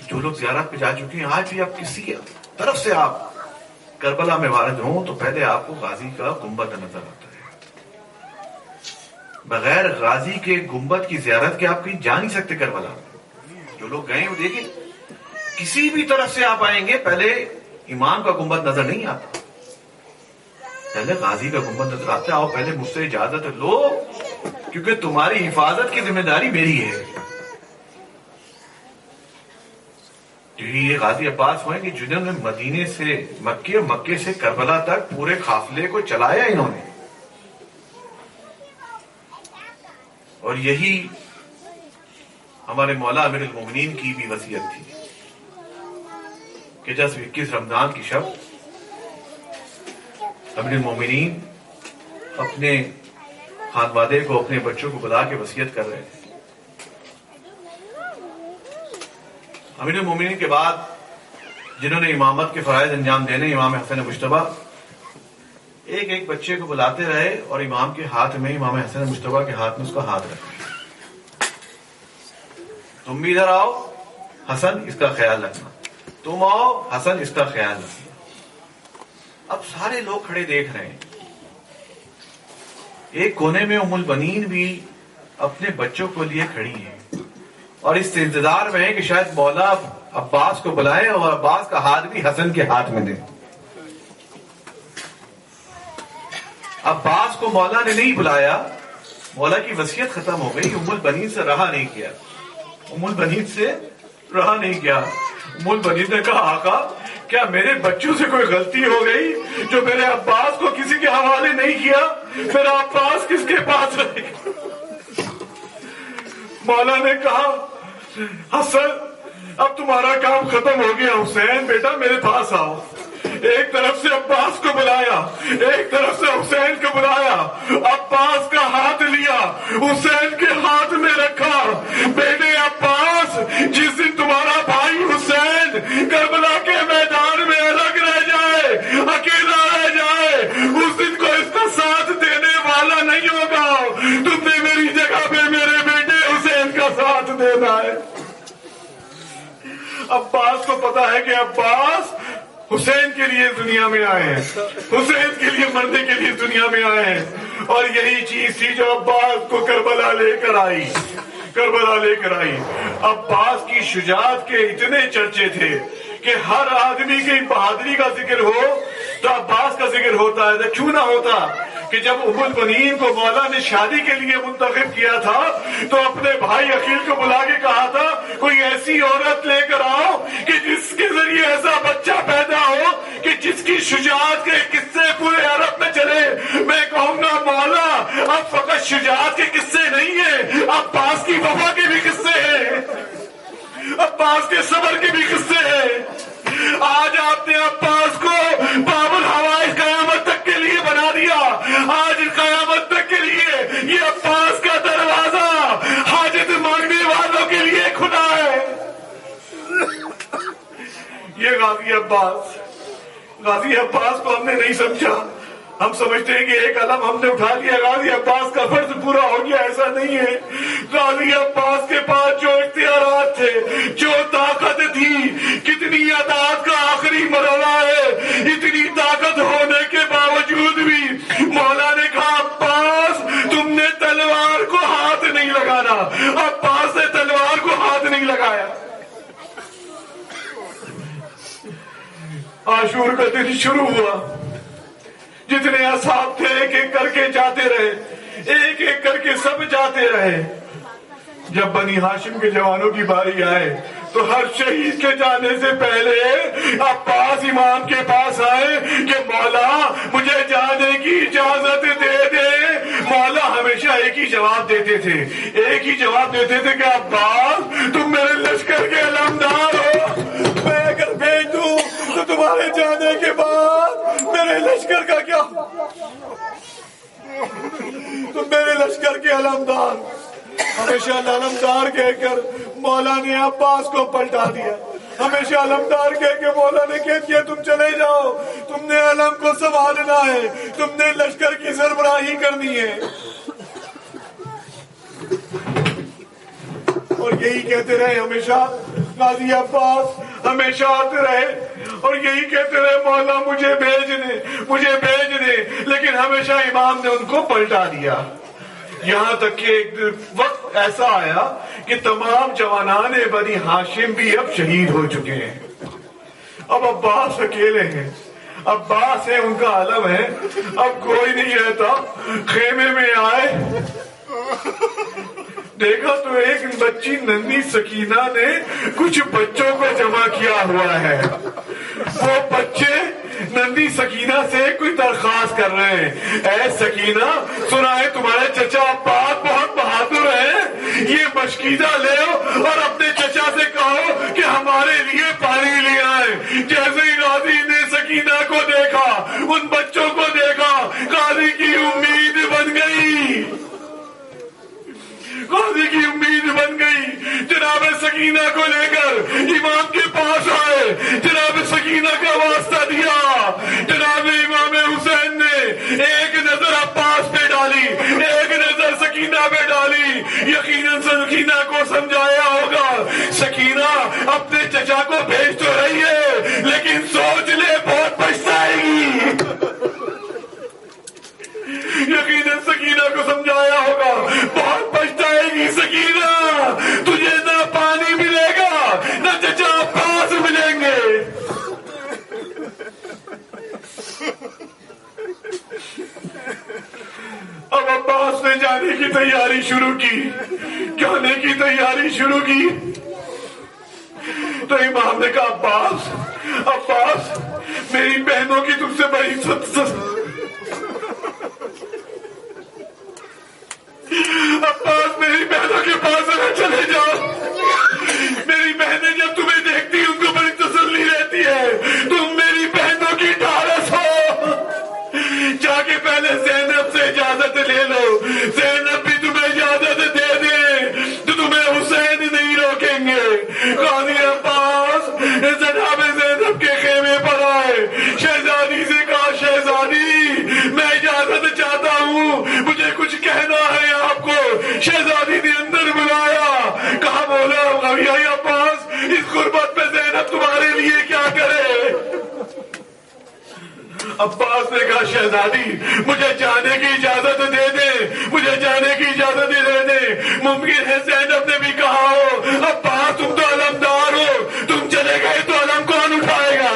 جو لوگ زیارت پہ جا چکے ہیں، آج بھی آپ کسی طرف سے آپ کربلا میں وارد ہوں تو پہلے آپ کو غازی کا گنبد نظر آتا ہے. بغیر غازی کے گنبد کی زیارت کے آپ کہیں جا نہیں سکتے کربلا. جو لوگ گئے وہ دیکھیں، کسی بھی طرف سے آپ آئیں گے پہلے امام کا گنبد نظر نہیں آتا، پہلے غازی کا گنبد نظر آتا ہے. آؤ پہلے مجھ سے اجازت لو، کیونکہ تمہاری حفاظت کی ذمہ داری میری ہے. یہ غازی عباس ہوئے کہ جنہوں نے مدینے سے مکے اور مکے سے کربلا تک پورے قافلے کو چلایا انہوں نے. اور یہی ہمارے مولا امیر المومنین کی بھی وصیت تھی کہ جب 21 رمضان کی شب امیر المومنین اپنے خانوادے کو، اپنے بچوں کو بلا کے وصیت کر رہے تھے. امیر المومنین کے بعد جنہوں نے امامت کے فرائض انجام دینے، امام حسن مجتبیٰ ایک ایک بچے کو بلاتے رہے اور امام کے ہاتھ میں، امام حسن مجتبیٰ کے ہاتھ میں اس کا ہاتھ رکھا. تم بھی ادھر آؤ حسن، اس کا خیال رکھنا. تم آؤ حسن، اس کا خیال رکھنا. اب سارے لوگ کھڑے دیکھ رہے ہیں. ایک کونے میں ام البنین بھی اپنے بچوں کو لیے کھڑی ہے اور اس انتظار میں ہے کہ شاید مولا عباس کو بلائیں اور عباس کا ہاتھ بھی حسن کے ہاتھ میں دیں. عباس کو مولا نے نہیں بلایا، مولا کی وصیت ختم ہو گئی. ام البنین سے رہا نہیں کیا، ام البنین سے رہا نہیں کیا. ام البنین نے کہا آقا کیا میرے بچوں سے کوئی غلطی ہو گئی جو میرے عباس کو کسی کے حوالے نہیں کیا؟ میرا عباس کس کے پاس رہے گا؟ مولا نے کہا حسن اب تمہارا کام ختم ہو گیا، حسین بیٹا میرے پاس آؤ۔ ایک طرف سے عباس کو بلایا، ایک طرف سے حسین کو بلایا، عباس کا ہاتھ لیا، حسین کے ہاتھ میں رکھا۔ بیٹے عباس، جس دن تمہارا بھائی حسین کربلا کے میدان میں الگ رہ جائے، اکیلا رہ جائے، اس دن کو اس کا ساتھ دینے والا نہیں ہوگا۔ تم نے میری جگہ پہ میرے بیٹے حسین کا ساتھ دینا ہے۔ عباس کو پتا ہے کہ عباس حسین کے لیے دنیا میں آئے ہیں، حسین کے لیے مرنے کے لیے دنیا میں آئے ہیں، اور یہی چیز تھی جو عباس کو کربلا لے کر آئی، کربلا لے کر آئی۔ عباس کی شجاعت کے اتنے چرچے تھے کہ ہر آدمی کی بہادری کا ذکر ہو تو عباس کا ذکر ہوتا ہے۔ کیوں نہ ہوتا کہ جب ام البنین کو مولا نے شادی کے لیے منتخب کیا تھا تو اپنے بھائی عقیل کو بلا کے کہا تھا کوئی ایسی عورت لے کر آؤ کہ جس کے ذریعے ایسا بچہ پیدا ہو کہ جس کی شجاعت کے قصے پورے عرب میں چلے۔ میں کہوں گا مولا اب فقط شجاعت کے قصے نہیں ہیں، عباس کی وفا کے بھی قصے ہیں، عباس کے صبر کے بھی قصے ہیں۔ آج آپ نے عباس کو باب الحوائج قیامت تک کے لیے بنا دیا۔ آج قیامت تک کے لیے یہ عباس کا دروازہ حاجت مانگنے والوں کے لیے کھلا ہے۔ یہ غازی عباس کو ہم نے نہیں سمجھا۔ ہم سمجھتے ہیں کہ ایک علم ہم نے اٹھا لیا، غازی عباس کا فرض پورا ہو گیا، ایسا نہیں ہے۔ غازی عباس کے پاس جو اختیارات تھے، جو طاقت تھی، کتنی عطاعت کا آخری مرحلہ ہے، اتنی طاقت ہونے کے باوجود بھی مولا نے کہا عباس تم نے تلوار کو ہاتھ نہیں لگانا۔ عباس نے تلوار کو ہاتھ نہیں لگایا۔ عاشور کا دن شروع ہوا، جتنے اصحاب تھے ایک ایک کر کے جاتے رہے، ایک ایک کر کے سب جاتے رہے۔ جب بنی ہاشم کے جوانوں کی باری آئے تو ہر شہید کے جانے سے پہلے عباس امام کے پاس آئے کہ مولا مجھے جانے کی اجازت دے دے۔ مولا ہمیشہ ایک ہی جواب دیتے تھے، ایک ہی جواب دیتے تھے کہ عباس تم میرے لشکر کے علمدار ہو، میں اگر بھیج دوں تو تمہارے جانے کے بعد میرے لشکر کا کیا؟ تم میرے لشکر کے علمدار۔ ہمیشہ علمدار کہہ کر مولا نے عباس کو پلٹا دیا، ہمیشہ علمدار کہہ کے مولا نے کہہ دیا تم چلے جاؤ، تم نے علم کو سنبھالنا ہے، تم نے لشکر کی سربراہی کرنی ہے۔ اور یہی کہتے رہے ہمیشہ، غازی عباس ہمیشہ آتے رہے اور یہی کہتے رہے مولا مجھے بھیج دے، مجھے بھیج دے، لیکن ہمیشہ امام نے ان کو پلٹا دیا۔ یہاں تک کہ ایک وقت ایسا آیا کہ تمام جوانان بنی ہاشم بھی اب شہید ہو چکے ہیں، اب عباس اکیلے ہیں، عباس ہے ان کا علم ہے، اب کوئی نہیں رہتا۔ خیمے میں آئے، دیکھا تو ایک بچی ننھی سکینہ نے کچھ بچوں کو جمع کیا ہوا ہے۔ وہ بچے ننھی سکینہ سے کوئی درخواست کر رہے ہیں، اے سکینہ سنا ہے تمہارے چچا عباس بہت بہادر ہیں، یہ مشکیزہ لے اور اپنے چچا سے کہو کہ ہمارے لیے پانی لے آئے۔ جیسے ہی غازی نے سکینہ کو دیکھا، ان بچوں کو دیکھا، غازی کی امید بن گئی، غازی کی امید بن گئی۔ جناب سکینہ کو لے کر امام کے پاس آئے، جناب سکینہ کا واسطہ دیا، جناب امام حسین نے ایک نظر عباس پہ ڈالی، ایک نظر سکینہ پہ ڈالی۔ یقیناً سکینہ کو سمجھایا ہوگا سکینہ اپنے چچا کو بھیج تو رہی ہے لیکن سوچ لے بہت پچھتائے گی۔ یقیناً سکینہ کو سمجھایا ہوگا بہت پچھتائے گی سکینہ، تجھے نہ پانی ملے گا نہ چچا عباس ملیں گے۔ اب عباس نے جانے کی تیاری شروع کی، جانے کی تیاری شروع کی تو امام نے کہا عباس عباس میری بہنوں کی تم سے بڑی عباس میری بہنوں کے پاس نہ چلے جاؤ. میری بہنیں جب تمہیں دیکھتی ان کو بڑی تسلی رہتی ہے. تم میری بہنوں کی ڈھارس ہو. جا کے پہلے زینب سے اجازت لے لو. زینب بھی تمہیں اجازت دے دے تو تمہیں حسین نہیں روکیں گے. غازی عباس جناب زینب کے خیمے پر آئے. شہزادی سے کہا شہزادی میں اجازت چاہتا ہوں مجھے کچھ کہنا ہے آپ کو. شہزادی نے اندر بلایا. کہا بولا غازی عباس اس غربت میں زینب تمہارے لیے کیا کرے. عباس نے کہا شہزادی مجھے جانے کی اجازت دے دیں. مجھے جانے کی اجازت دے دیں. ممکن ہے زینب نے بھی کہا ہو عباس تم تو علمدار ہو, تم چلے گئے تو علم کون اٹھائے گا.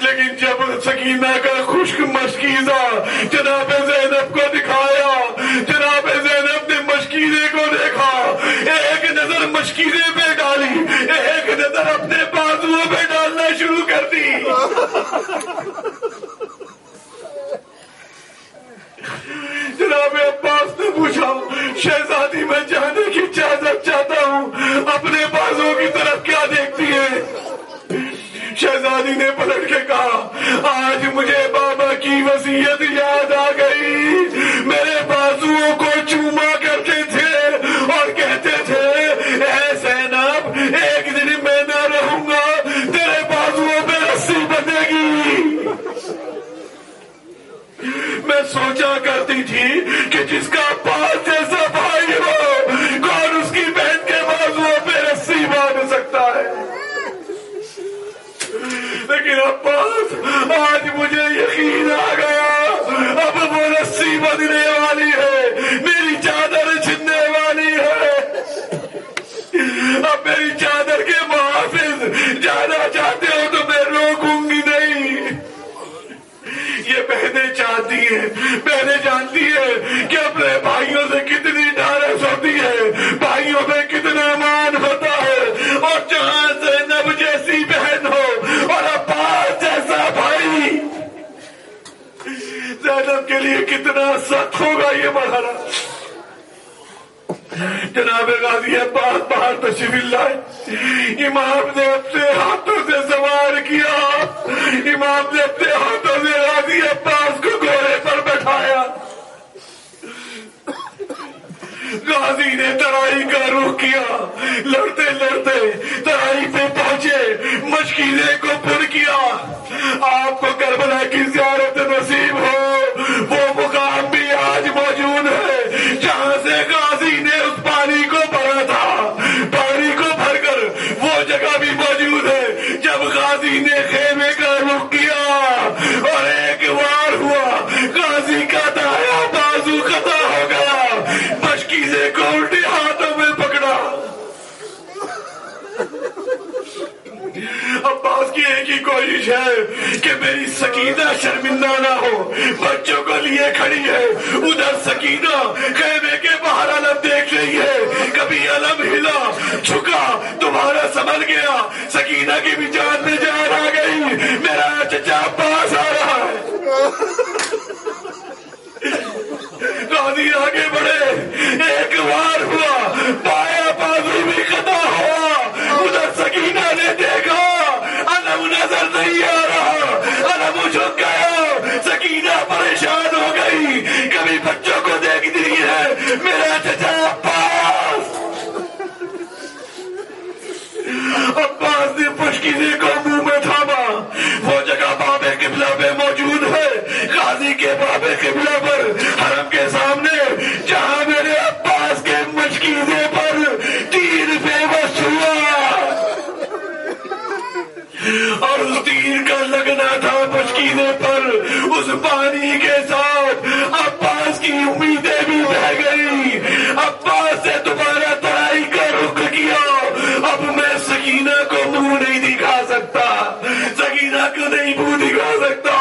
لیکن جب سکینہ کا خشک مشکیزہ جناب زینب کو دکھایا, جناب زینب نے مشکیزے کو دیکھا, ایک نظر مشکیزے پہ ڈالی, ایک نظر اپنے بازوؤں پہ ڈالنا شروع کر دی. جناب عباس نے پوچھا شہزادی میں جانے کی اجازت چاہتا ہوں, اپنے بازوؤں کی طرف کیا دیکھتی ہے. شہزادی نے پلٹ کے کہا آج مجھے بابا کی وصیت یاد آ گئی. میرے بازوؤں کو چوما کرتے تھے اور کہتے تھے اے زینب ایک دن میں نہ رہوں گا تیرے بازوؤں پہ رسی بندھے گی. میں سوچا کرتی تھی کہ جس کا عباس جیسا بھائی ہو کون اس کی بہن کے بازوؤں پہ رسی باندھ سکتا ہے. لیکن عباس آج مجھے یقین آ گیا اب وہ رسی بندھنے والی ہے, میری چادر چھننے والی ہے. اب میری چادر کے محافظ جانا چاہتے ہو تو میں روکوں گی نہیں. یہ بہنیں چاہتی ہیں, بہنیں جانتی ہیں کہ اپنے بھائیوں سے کتنی ڈھارس ہوتی ہے, بھائیوں میں کتنا مان ہوتا ہے. اور جہاں زینب جیسی بہن ہو اور عباس جیسا بھائی, زینب کے لیے کتنا سخت ہوگا یہ مرحلہ. جناب غازی عباس باہر تشریف لائے. امام نے اپنے ہاتھوں سے سوار کیا. امام نے اپنے ہاتھوں سے غازی عباس کو گھوڑے پر بٹھایا. غازی نے ترائی کا رخ کیا. لڑتے لڑتے ترائی پہ پہنچے, مشکیزے کو پر کیا. آپ کو کربلا کی زیارت نصیب ہو. وہ مقام بھی آج موجود ہے جہاں سے غازی نے اس پانی کو بھرا تھا. پانی کو بھر کر وہ جگہ بھی موجود ہے جب غازی نے خیمے کا رخ کیا اور ایک وار ہوا غازی کا دایا بازو قطع ہو گیا. مشکیزے کو الٹے ہاتھوں میں پکڑا. عباس کی ایک ہی کوشش ہے کہ میری سکینہ شرمندہ نہ ہو. بچوں کو لیے کھڑی ہے. ادھر سکینہ خیمے کے باہر علم دیکھ رہی ہے. کبھی علم ہلا جھکا تمہارا سنبھل گیا. سکینہ کی بھی جان میں جان آ گئی. میرا چچا عباس آ رہا ہے. غازی آگے بڑھے. ایک وار ہوا بایاں بازو بھی قطع ہوا. ادھر سکینہ نے دیکھا علم نظر نہیں آ رہا. علم جھک گیا. سکینہ پریشان ہو گئی. کبھی بچوں کو دیکھتی ہے میرا چچا عباس. عباس نے پشکیزے کو منہ میں تھاما. وہ جگہ باب قبلہ پہ موجود ہے. غازی کے باب قبلہ پر حرم کے سامنے جہاں میرے عباس کے مشکیزے پر تیر بے بس ہوا اور اس تیر کا لگنا تھا مشکیزے پر. اس پانی کے ساتھ عباس کی امیدیں بھی بہ گئی. عباس سے دوبارہ ترائی کا رخ کیا. اب میں سکینہ کو منہ نہیں دکھا سکتا. سکینہ کو نہیں منہ دکھا سکتا.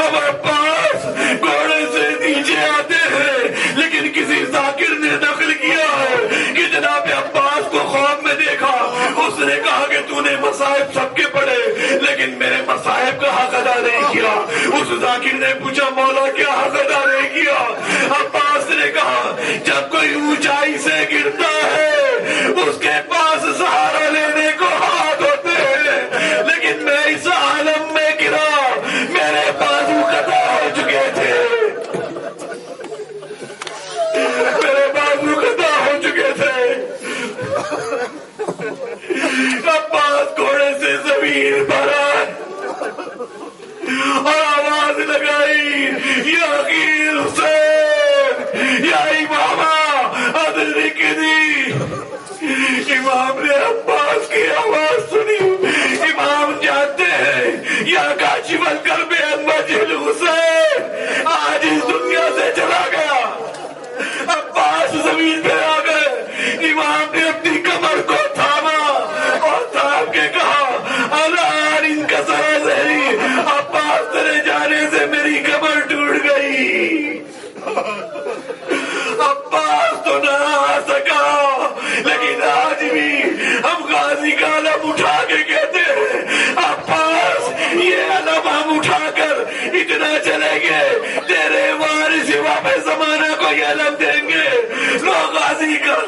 اب عباس گھوڑے سے نیچے آتے ہیں لیکن کسی ذاکر نے نقل کیا ہے کہ جناب عباس کو خواب میں دیکھا. اس مصائب سب کے پڑے لیکن میرے مصائب کا حق ادا نہیں کیا. اس ذاکر نے پوچھا مولا کیا حق ادا نہیں کیا؟ عباس نے کہا جب کوئی اونچائی سے گرتا ہے اس کے پاس سہارا لینے کو ہاتھ ہوتے ہیں، لیکن میں اس عالم میں گرا میرے بازو قطع ہو چکے تھے، میرے بازو قطع ہو چکے تھے. عباس گھوڑے سے زمین پر آئے اور آواز لگائی یا اخی حسین یا امامہ عدل کی دی. امام نے عباس کی آواز سنی. امام جانتے ہیں یا کاشف الکرب وجہ حسین آج اس دنیا سے چلا گیا. عباس زمین پہ آ گئے. امام نے اپنی کمر کو تھاما اور تھام کے کہا الان ان کا سرا زہری. عباس تیرے جانے سے میری کمر ٹوٹ گئی. عباس تو نہ آ سکا لیکن آج بھی ہم غازی کا علم اٹھا کے کہتے ہیں عباس یہ علم ہم اٹھا کر اتنا چلیں گے تیرے وارث واپس زمانہ کو یہ علم دیں گے لو غازی کا.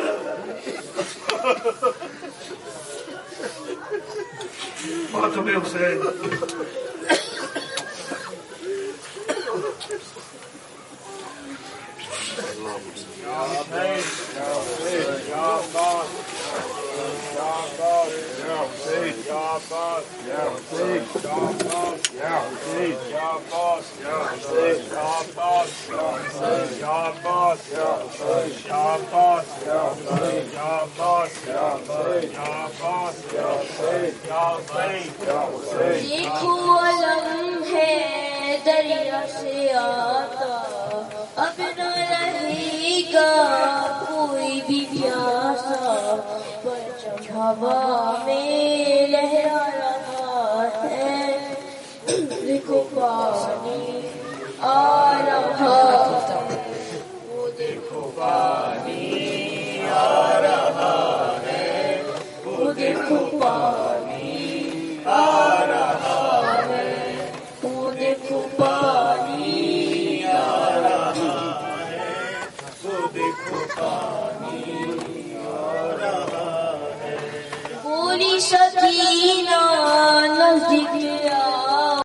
ماتم حسین دیکھو علم ہے دریا سے آتا اب نہ رہے گا کوئی بھی پیاسا. پرچم ہوا میں لہرا